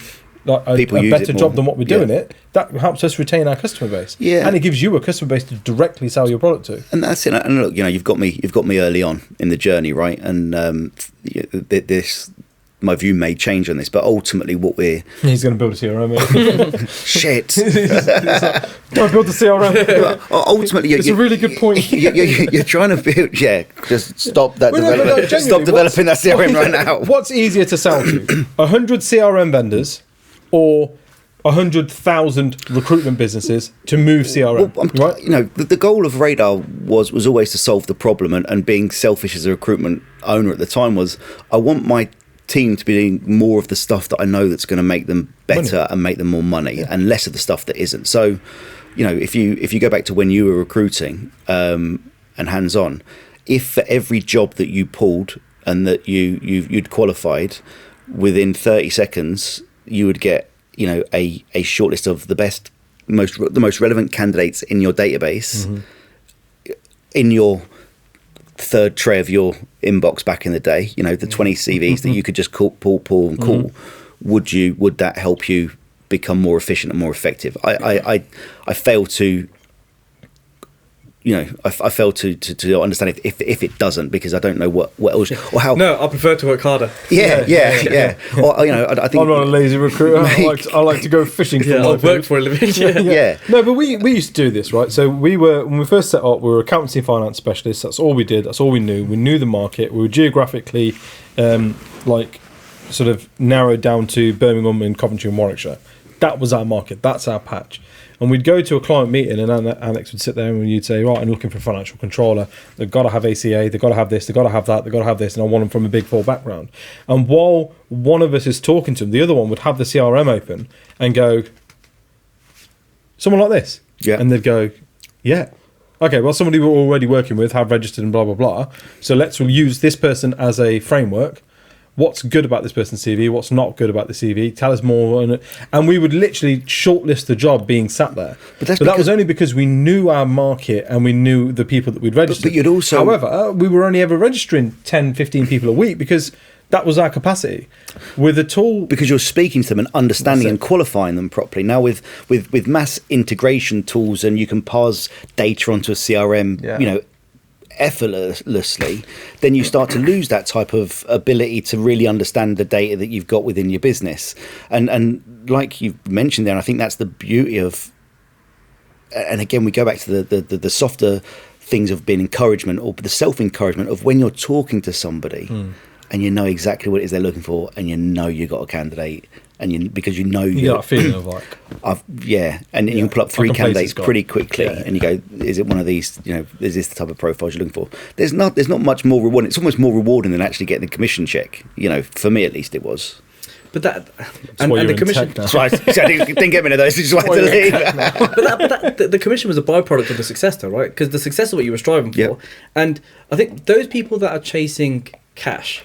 like a better job than what we're doing that helps us retain our customer base. Yeah. And it gives you a customer base to directly sell your product to. And that's it. And look, you know, you've got me early on in the journey, right? And my view may change on this, but ultimately what he's going to build a CRM. Shit. Don't build a CRM. Ultimately, it's a really good point. You're trying to build. Yeah, just stop that. Stop developing that CRM right now. What's easier to sell to? 100 CRM vendors or 100,000 recruitment businesses to move CRM? Right? You know, the goal of Radar was always to solve the problem, and being selfish as a recruitment owner at the time was, I want my team to be doing more of the stuff that I know that's going to make them better and make them more money, and less of the stuff that isn't. So, you know, if you go back to when you were recruiting, and hands-on, if for every job that you pulled and that you'd qualified, within 30 seconds you would get, you know, a shortlist of the most relevant candidates in your database, in your third tray of your inbox back in the day, you know, the 20 CVs that you could just pull and call. Would that help you become more efficient and more effective? I fail to, you know, I fail to understand if it doesn't, because I don't know what else or how. No, I prefer to work harder. Yeah. Or, you know, I think I'm not a lazy recruiter. I like to go fishing for my I work for a living. yeah. No, but we used to do this, right? So when we first set up, we were accountancy and finance specialists. That's all we did. That's all we knew. We knew the market. We were geographically, sort of narrowed down to Birmingham and Coventry and Warwickshire. That was our market. That's our patch. And we'd go to a client meeting, and Alex would sit there and you'd say, right, I'm looking for a financial controller. They've got to have ACA, they've got to have this, they've got to have that, they've got to have this, and I want them from a Big Four background. And while one of us is talking to them, the other one would have the CRM open and go, someone like this. Yeah. And they'd go, yeah. Okay, well, somebody we're already working with, have registered and blah, blah, blah. So let's use this person as a framework. What's good about this person's CV? What's not good about the CV? Tell us more. And we would literally shortlist the job being sat there. But that was only because we knew our market and we knew the people that we'd registered. But you'd also... However, we were only ever registering 10, 15 people a week because that was our capacity. With a tool... Because you're speaking to them and understanding and qualifying them properly. Now with mass integration tools, and you can parse data onto a CRM, you know, effortlessly, then you start to lose that type of ability to really understand the data that you've got within your business. And like you mentioned there, and I think that's the beauty of, and again we go back to the softer things of being encouragement, or the self-encouragement of when you're talking to somebody and you know exactly what it is they're looking for, and you know you got a candidate, and because you got a feeling of like, and you can pull up 3 candidates pretty quickly, and you go, is it one of these? You know, is this the type of profiles you're looking for? There's not much more rewarding. It's almost more rewarding than actually getting the commission check. You know, for me at least, it was. But that and the commission. That's right. I didn't get many of those. I just wanted to leave. but the commission was a byproduct of the success, though, right? Because the success is what you were striving for. Yep. And I think those people that are chasing cash,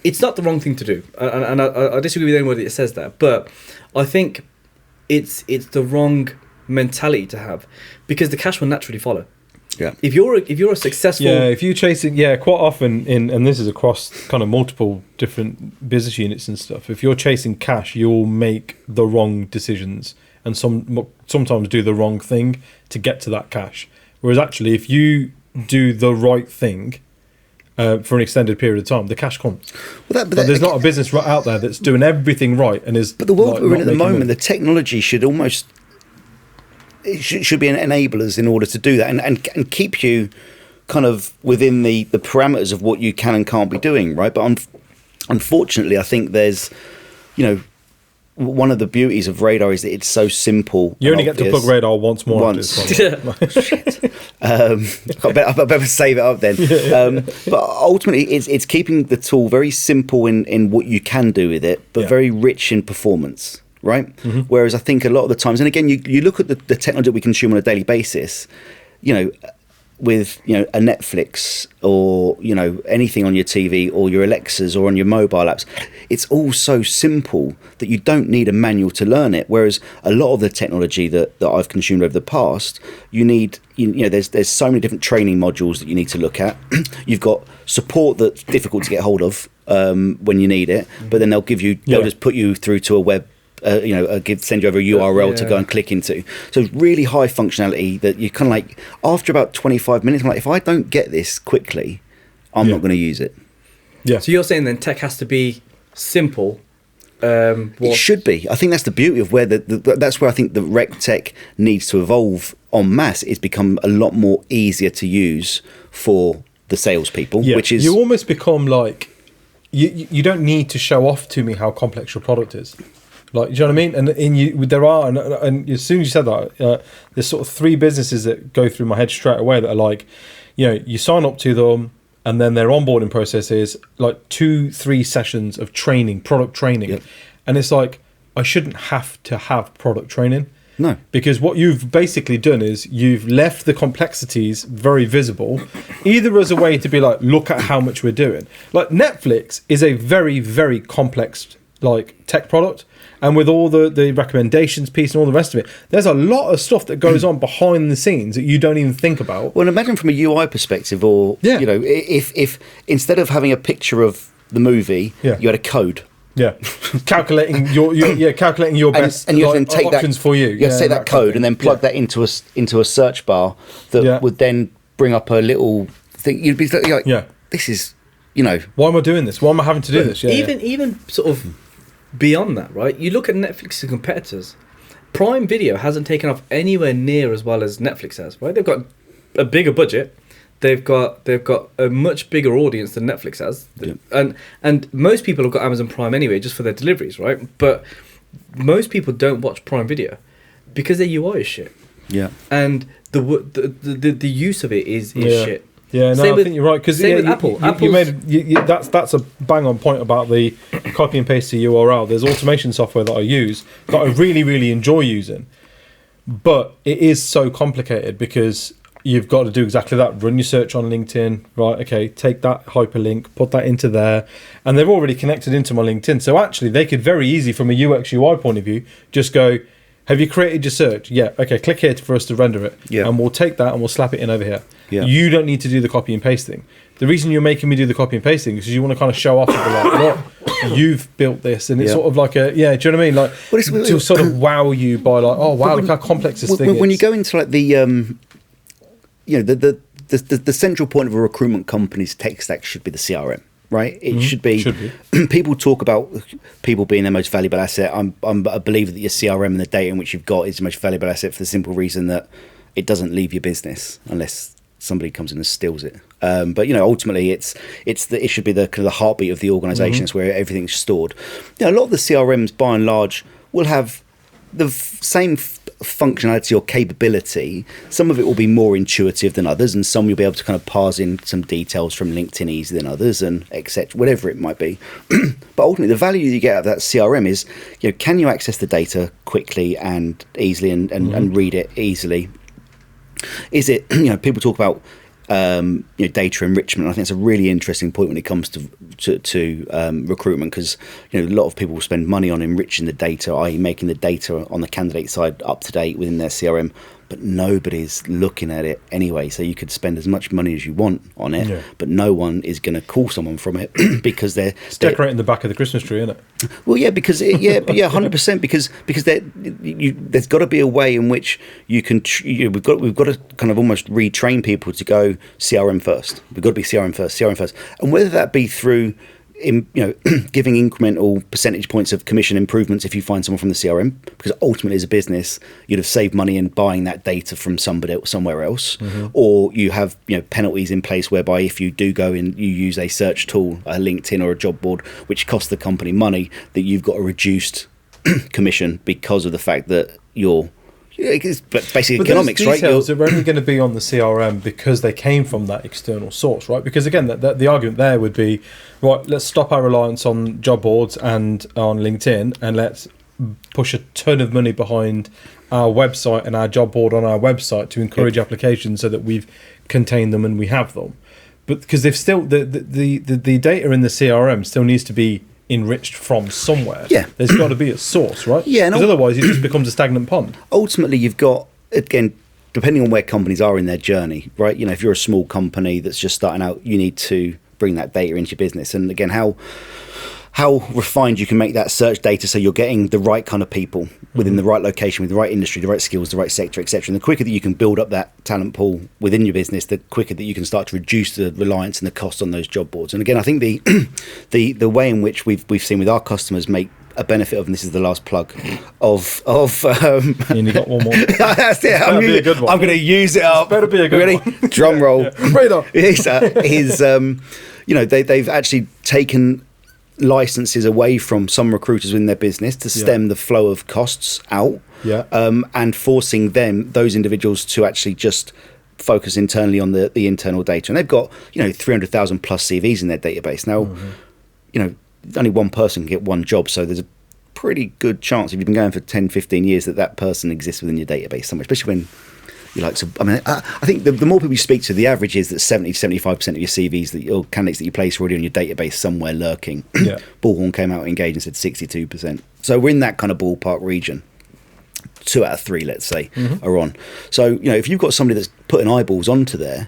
it's not the wrong thing to do, and I disagree with anyone that says that, but I think it's the wrong mentality to have, because the cash will naturally follow. Yeah. If you're a successful, if you're chasing, quite often and this is across kind of multiple different business units and stuff. If you're chasing cash, you'll make the wrong decisions and sometimes do the wrong thing to get to that cash. Whereas actually, if you do the right thing for an extended period of time, the cash comes. But there's not a business out there that's doing everything right and is. But the world we're in at the moment, the technology should almost. It should be an enablers in order to do that, and keep you kind of within the parameters of what you can and can't be doing, right? But unfortunately, I think there's, you know, one of the beauties of Radar is that it's so simple. You only get to plug Radar once. Shit. I better save it up then. But ultimately, it's keeping the tool very simple in what you can do with it, but very rich in performance. Right. Mm-hmm. Whereas I think a lot of the times, and again, you look at the technology that we consume on a daily basis, you know, with, you know, a Netflix or, you know, anything on your TV or your Alexas or on your mobile apps, it's all so simple that you don't need a manual to learn it. Whereas a lot of the technology that I've consumed over the past, you know, there's so many different training modules that you need to look at. You've got support that's difficult to get hold of when you need it, but then they'll just put you through to a web. Send you over a URL to go and click into. So it's really high functionality that you kind of like, after about 25 minutes, I'm like, if I don't get this quickly, I'm not going to use it. Yeah. So you're saying then tech has to be simple. It should be. I think that's the beauty of where that's where I think the rec tech needs to evolve en masse. It's become a lot more easier to use for the salespeople, which is... You almost become like, you don't need to show off to me how complex your product is. Like, do you know what I mean? And as soon as you said that, there's sort of 3 businesses that go through my head straight away that are like, you know, you sign up to them, and then their onboarding process is like 2-3 sessions of training, product training. Yep. And it's like, I shouldn't have to have product training. No. Because what you've basically done is you've left the complexities very visible, either as a way to be like, look at how much we're doing. Like Netflix is a very, very complex like tech product. And with all the recommendations piece and all the rest of it, there's a lot of stuff that goes on behind the scenes that you don't even think about. Well, imagine from a UI perspective, or you know, if instead of having a picture of the movie, you had a code. Yeah, calculating your best and you have to take options that, for you. You have to take that code and then plug that into a search bar that would then bring up a little thing. You'd be like, this is, you know, why am I doing this? Why am I having to do this? Even sort of beyond that, right? You look at Netflix's competitors. Prime Video hasn't taken off anywhere near as well as Netflix has, right? They've got a bigger budget. They've got a much bigger audience than Netflix has, and most people have got Amazon Prime anyway, just for their deliveries, right? But most people don't watch Prime Video because their UI is shit. Yeah, and the use of it is shit. Yeah, no, I think you're right, because Apple. You made that's a bang on point about the copy and paste to URL. There's automation software that I use that I really, really enjoy using, but it is so complicated because you've got to do exactly that. Run your search on LinkedIn, right? Okay, take that hyperlink, put that into there, and they're already connected into my LinkedIn. So actually, they could very easy, from a UX UI point of view, just go, have you created your search? Yeah. Okay, click here for us to render it. Yeah. And we'll take that and we'll slap it in over here. Yeah. You don't need to do the copy and pasting. The reason you're making me do the copy and pasting is because you want to kind of show off and be like, look, you've built this. And it's sort of like do you know what I mean? Like, to sort of wow you by like, oh, wow, look how complex this thing is. When you go into like the, the central point of a recruitment company's tech stack should be the CRM. Right, it should be. People talk about people being their most valuable asset. I'm a believer that your CRM and the data in which you've got is the most valuable asset for the simple reason that it doesn't leave your business unless somebody comes in and steals it. But you know, ultimately, it should be the kind of the heartbeat of the organisation. It's where everything's stored. You know, a lot of the CRMs, by and large, will have the same functionality or capability. Some of it will be more intuitive than others, and some you'll be able to kind of parse in some details from LinkedIn easier than others, and etc. Whatever it might be. But ultimately, the value you get out of that CRM is, you know, can you access the data quickly and easily, and read it easily? Is it, you know, people talk about data enrichment. I think it's a really interesting point when it comes to recruitment, because you know, a lot of people will spend money on enriching the data, i.e. making the data on the candidate side up to date within their CRM, but nobody's looking at it anyway. So you could spend as much money as you want on it, but no one is going to call someone from it because they're decorating the back of the Christmas tree, isn't it? Well, yeah, because 100%, because there's got to be a way in which you can. We've got to kind of almost retrain people to go CRM first. We've got to be CRM first, and whether that be through giving incremental percentage points of commission improvements if you find someone from the CRM, because ultimately as a business you'd have saved money in buying that data from somebody else, somewhere else, or you have penalties in place whereby if you do go and you use a search tool, a LinkedIn or a job board, which costs the company money, that you've got a reduced commission because of the fact that you're. It's basically economics, right? Those details are only going to be on the CRM because they came from that external source, right? Because again, the argument there would be, right, let's stop our reliance on job boards and on LinkedIn, and let's push a ton of money behind our website and our job board on our website to encourage applications so that we've contained them and we have them. But because they've still the data in the CRM still needs to be enriched from somewhere. There's got to be a source, right? Because otherwise it just becomes a stagnant pond. Ultimately, you've got, again, depending on where companies are in their journey, right? You know, if you're a small company that's just starting out, you need to bring that data into your business. And again, how refined you can make that search data so you're getting the right kind of people within the right location, with the right industry, the right skills, the right sector, etc. And the quicker that you can build up that talent pool within your business, the quicker that you can start to reduce the reliance and the cost on those job boards. And again, I think the way in which we've seen with our customers make a benefit of, and this is the last plug of and you got one more. That's it. I'm going to use it up. Better be a good one. Drum roll. Radar. They've actually taken licenses away from some recruiters in their business to stem the flow of costs out, and forcing those individuals to actually just focus internally on the internal data. And they've got 300,000 plus CVs in their database now. Only one person can get one job, so there's pretty good chance if you've been going for 10, 15 years that person exists within your database somewhere, especially when you like to. I mean, I think the more people you speak to, the average is that 70 to 75% of your CVs or candidates that you place are already on your database somewhere lurking. Yeah. Bullhorn came out Engage and said 62%. So we're in that kind of ballpark region. 2 out of 3, let's say, are on. So, if you've got somebody that's putting eyeballs onto there,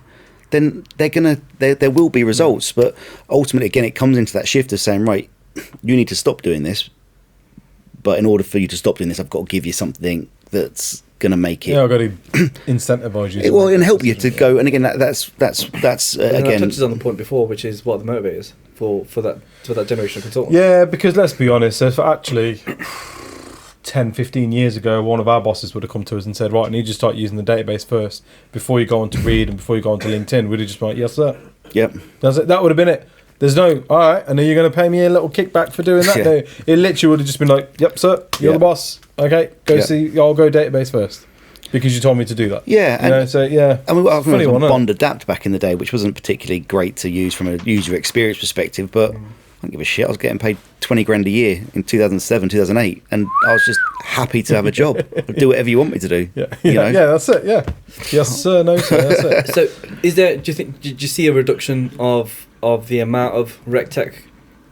then there will be results. But ultimately, again, it comes into that shift of saying, right, you need to stop doing this. But in order for you to stop doing this, I've got to give you something that's going to make it. Yeah, I've got to incentivize you. And help you to go. And again, that's again. touches on the point before, which is what the motivate is for that generation of consultant. Yeah, because let's be honest, if actually 10, 15 years ago, one of our bosses would have come to us and said, right, I need you to start using the database first before you go on to Reed and before you go on to LinkedIn, we'd have just been like, yes, sir. Yep. That would have been it. There's no, all right, and are you going to pay me a little kickback for doing that? Yeah. No, it literally would have just been like, yep, sir, you're the boss. Okay, I'll go database first because you told me to do that. Yeah. I mean, I funny one, Bond Adapt back in the day, which wasn't particularly great to use from a user experience perspective, but I don't give a shit. I was getting paid 20 grand a year in 2007, 2008, and I was just happy to have a job. I'd do whatever you want me to do. Yeah, that's it. Yeah, yes, sir, no, sir, that's it. So, did you see a reduction of the amount of rec tech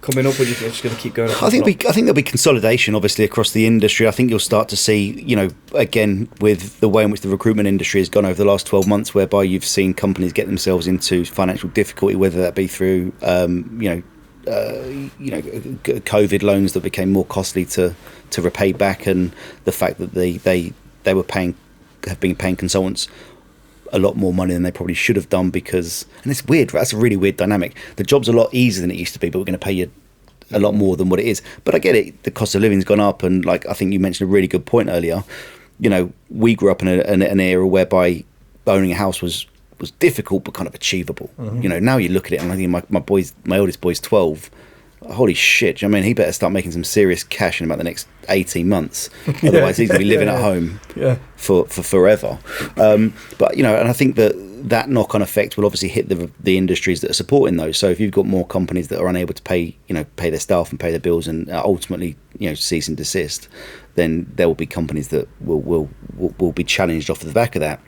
coming up, or do you think it's just going to keep going up? I think there'll be consolidation, obviously, across the industry. I think you'll start to see, again, with the way in which the recruitment industry has gone over the last 12 months, whereby you've seen companies get themselves into financial difficulty, whether that be through, COVID loans that became more costly to repay back, and the fact that they have been paying consultants a lot more money than they probably should have done, because, and it's weird, right? That's a really weird dynamic. The job's a lot easier than it used to be, but we're going to pay you a lot more than what it is. But I get it, the cost of living's gone up, and like I think you mentioned a really good point earlier. We grew up in an era whereby owning a house was difficult but kind of achievable. Now you look at it, and I think my oldest boy's 12. Holy shit! He better start making some serious cash in about the next 18 months. Otherwise, he's going to be living at home for forever. But and I think that knock-on effect will obviously hit the industries that are supporting those. So if you've got more companies that are unable to pay their staff and pay their bills, and ultimately cease and desist, then there will be companies that will be challenged off the back of that.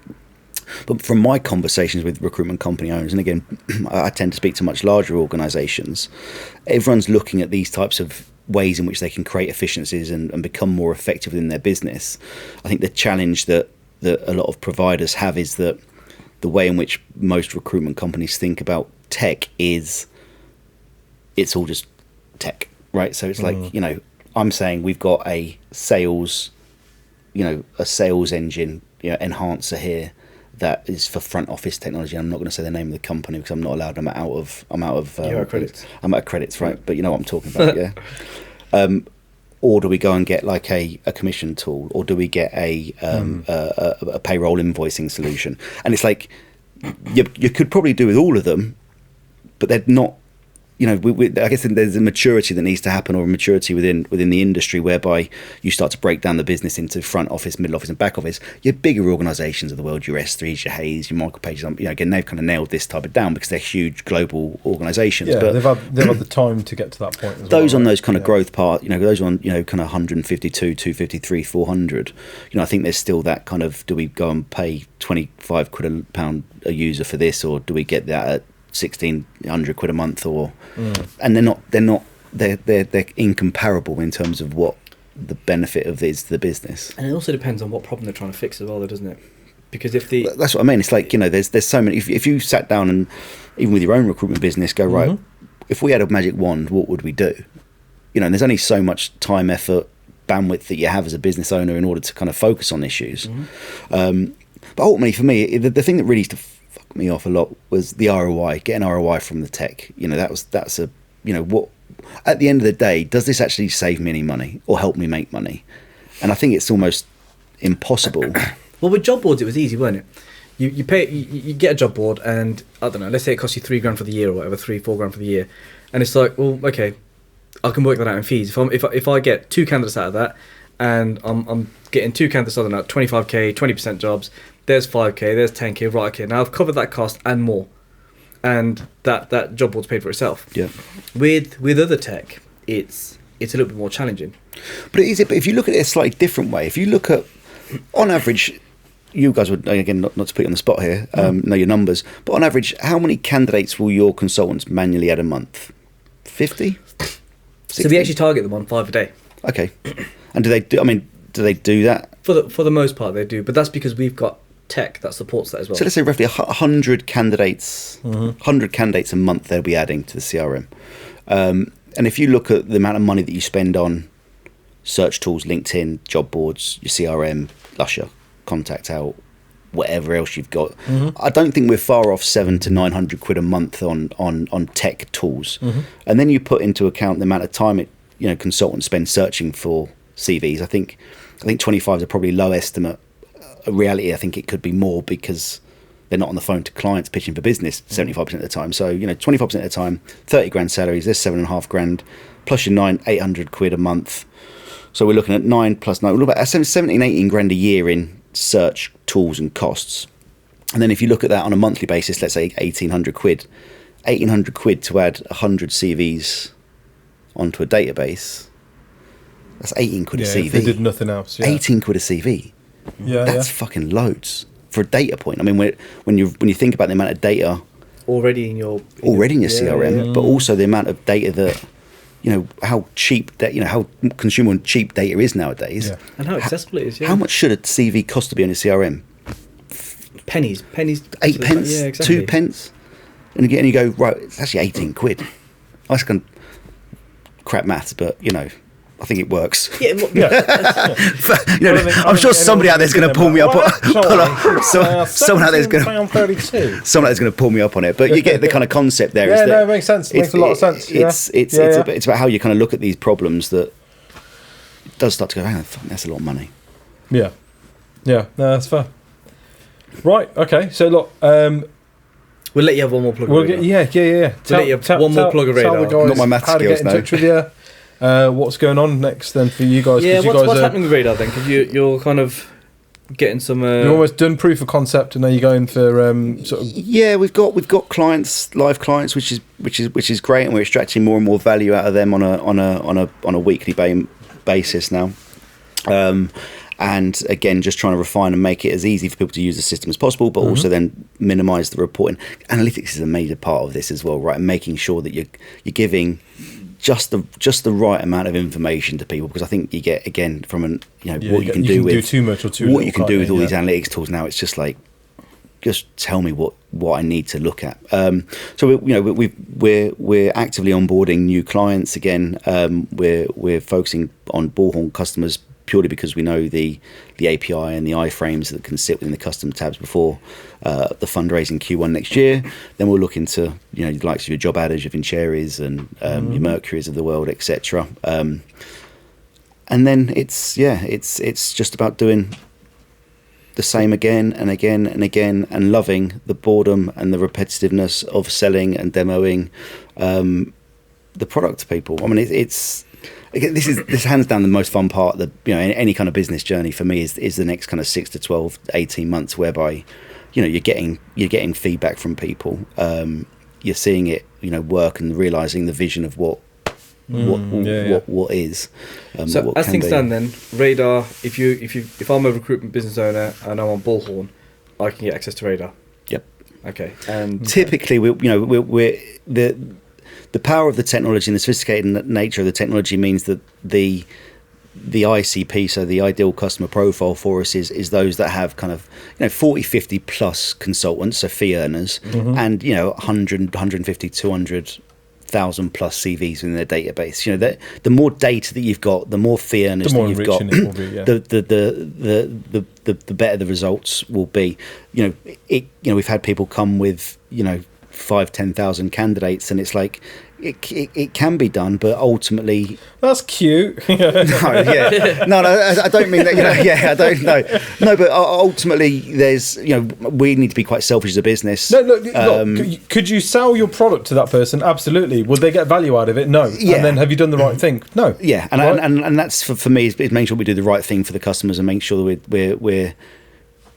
But from my conversations with recruitment company owners, and again, I tend to speak to much larger organisations, everyone's looking at these types of ways in which they can create efficiencies and become more effective within their business. I think the challenge that a lot of providers have is that the way in which most recruitment companies think about tech is it's all just tech, right? So it's like, I'm saying we've got a sales engine, enhancer here, that is for front office technology. I'm not going to say the name of the company because I'm not allowed. I'm out of credits. I'm out of credits, right? But you know what I'm talking about, yeah. Or do we go and get like a commission tool, or do we get a payroll invoicing solution? And it's like you could probably do with all of them, but they're not. I guess there's a maturity that needs to happen, or a maturity within the industry, whereby you start to break down the business into front office, middle office, and back office. Your bigger organisations of the world, your S3s, your Hayes, your Michael Pages, again, they've kind of nailed this type of down because they're huge global organisations. Yeah, but they've had the time to get to that point. As those well, on right? those kind of growth part, those on kind of 152, 253, 400. I think there's still that kind of, do we go and pay 25 quid a pound a user for this, or do we get that at 1,600 quid a month, or and they're incomparable in terms of what the benefit of is to the business. And it also depends on what problem they're trying to fix as well, though, doesn't it? Because that's what I mean. It's like, there's so many. If you sat down and even with your own recruitment business, go right, if we had a magic wand, what would we do? And there's only so much time, effort, bandwidth that you have as a business owner in order to kind of focus on issues. But ultimately, for me, the thing that really used to fuck me off a lot was the ROI, getting ROI from the tech. That's a what at the end of the day, does this actually save me any money or help me make money? And I think it's almost impossible. Well, with job boards, it was easy, wasn't it? You pay, you get a job board, and I don't know, let's say it costs you $3,000 for the year or whatever, $4,000 for the year, and it's like, well, okay, I can work that out in fees. If I get 2 candidates out of that, and I'm getting 2 candidates out of that, 25k, 20% jobs, there's 5k, there's 10k, right? Okay, now I've covered that cost and more, and that job board's paid for itself. Yeah. With other tech, it's it's a little bit more challenging. But it is. But if you look at it a slightly different way, if you look at, on average, you guys would, again, not to put you on the spot here, know your numbers, but on average, how many candidates will your consultants manually add a month? 50? 60? So we actually target them on 5 a day. Okay. And do they do that? For the most part, they do, but that's because we've got tech that supports that as well. So let's say roughly 100 candidates, 100 candidates a month they'll be adding to the CRM. And if you look at the amount of money that you spend on search tools, LinkedIn, job boards, your CRM, Lusher, Contact Out, whatever else you've got, I don't think we're far off 700 to 900 quid a month on tech tools. And then you put into account the amount of time consultants spend searching for CVs. I think 25 is a probably low estimate. In reality, I think it could be more because they're not on the phone to clients pitching for business 75% of the time. So 25% of the time, 30 grand salaries, there's 7.5 grand plus your 800 quid a month. So we're looking at 9 plus 9. We're looking at 17, 18 grand a year in search tools and costs. And then if you look at that on a monthly basis, let's say 1,800 quid. 1,800 quid to add 100 CVs onto a database. That's 18 quid a CV. If they did nothing else. Yeah. 18 quid a CV. That's fucking loads for a data point. I mean, when you think about the amount of data already in your CRM, but also the amount of data that how cheap that how consumer and cheap data is nowadays, and how accessible it is. How much should a CV cost to be on a CRM? Pennies, 8 pence, exactly. 2 pence, and again you go right. It's actually 18 quid. That's kind of crap maths, but I think it works. I'm sure somebody out there's going to pull me up. Someone out there's going to pull me up on it. But you get the kind of concept there. It makes sense. It makes a lot of sense. It's about how you kind of look at these problems that it does start to go, hang on, that's a lot of money. Yeah. No, that's fair. Right. Okay. So look. We'll let you have one more plug. We'll let you have one more plug of radar. Not my math skills, how to get in touch with you. What's going on next then for you guys? Yeah, what's happening with radar then? Because you're kind of getting some. You're almost done proof of concept, and now you're going for sort of. Yeah, we've got clients, live clients, which is great, and we're extracting more and more value out of them on a weekly basis now. And again, just trying to refine and make it as easy for people to use the system as possible, but also then minimise the reporting. Analytics is a major part of this as well, right? And making sure that you're giving just the right amount of information to people, because I think you get, again, from what you can do with too much or too what you can do with all these analytics tools now. It's just like, just tell me what I need to look at. So we're actively onboarding new clients again. We're focusing on Bullhorn customers purely because we know the API and the iframes that can sit within the custom tabs before the fundraising Q1 next year. Then we'll look into the likes of your job adders, your Vinceris and your Mercuries of the world, etc. And then it's just about doing the same again and again and again, and loving the boredom and the repetitiveness of selling and demoing the product to people. I mean, this hands down the most fun part. Any kind of business journey for me is the next kind of 6 to 12, 18 months, whereby you're getting feedback from people. You're seeing it work and realizing the vision of what is. So what as can things be. stand, then radar. If I'm a recruitment business owner and I'm on Bullhorn, I can get access to radar. Yep. Okay. And typically, the power of the technology and the sophisticated nature of the technology means that the ICP, so the ideal customer profile for us, is those that have kind of 40, 50 plus consultants, so fee earners, and 100, 150, 200,000 plus CVs in their database. The more data that you've got, the more fee earners that you've got, the better the results will be. We've had people come with 5,000-10,000 candidates, and it's like it can be done, but ultimately that's cute. I don't mean that. I don't know. No, but ultimately, there's we need to be quite selfish as a business. Could you sell your product to that person? Absolutely. Would they get value out of it? No. Yeah. And then have you done the right thing? No. Yeah, and right? and that's for me is making sure we do the right thing for the customers and make sure that we're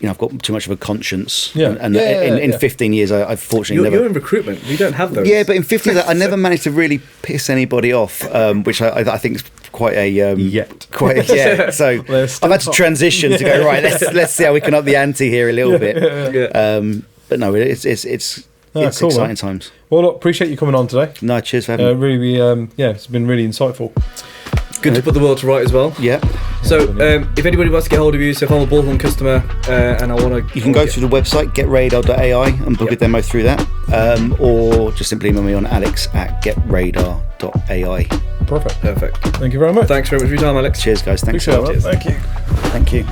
I've got too much of a conscience. Yeah. And Yeah, in yeah. 15 years, I've fortunately You're never. in recruitment. You don't have those. Yeah, but in 15 years, I never managed to really piss anybody off, which I think is quite a Yet. quite yeah. So There's still I've had to time. transition to go right. Let's see how we can up the ante here a little bit. Yeah. But no, it's cool, exciting man. times. Well, look, appreciate you coming on today. No, cheers for having me. Really, it's been really insightful. Good to put the world to right as well. Yeah, So, if anybody wants to get hold of you, so if I'm a Bullhorn customer and I want to, you can go to the website getradar.ai and book a demo through that, or just simply email me on alex@getradar.ai. Perfect. Perfect. Thank you very much. Thanks very much for your time, Alex. Cheers, guys. Thanks. Appreciate a lot. it. Thank you. Thank you.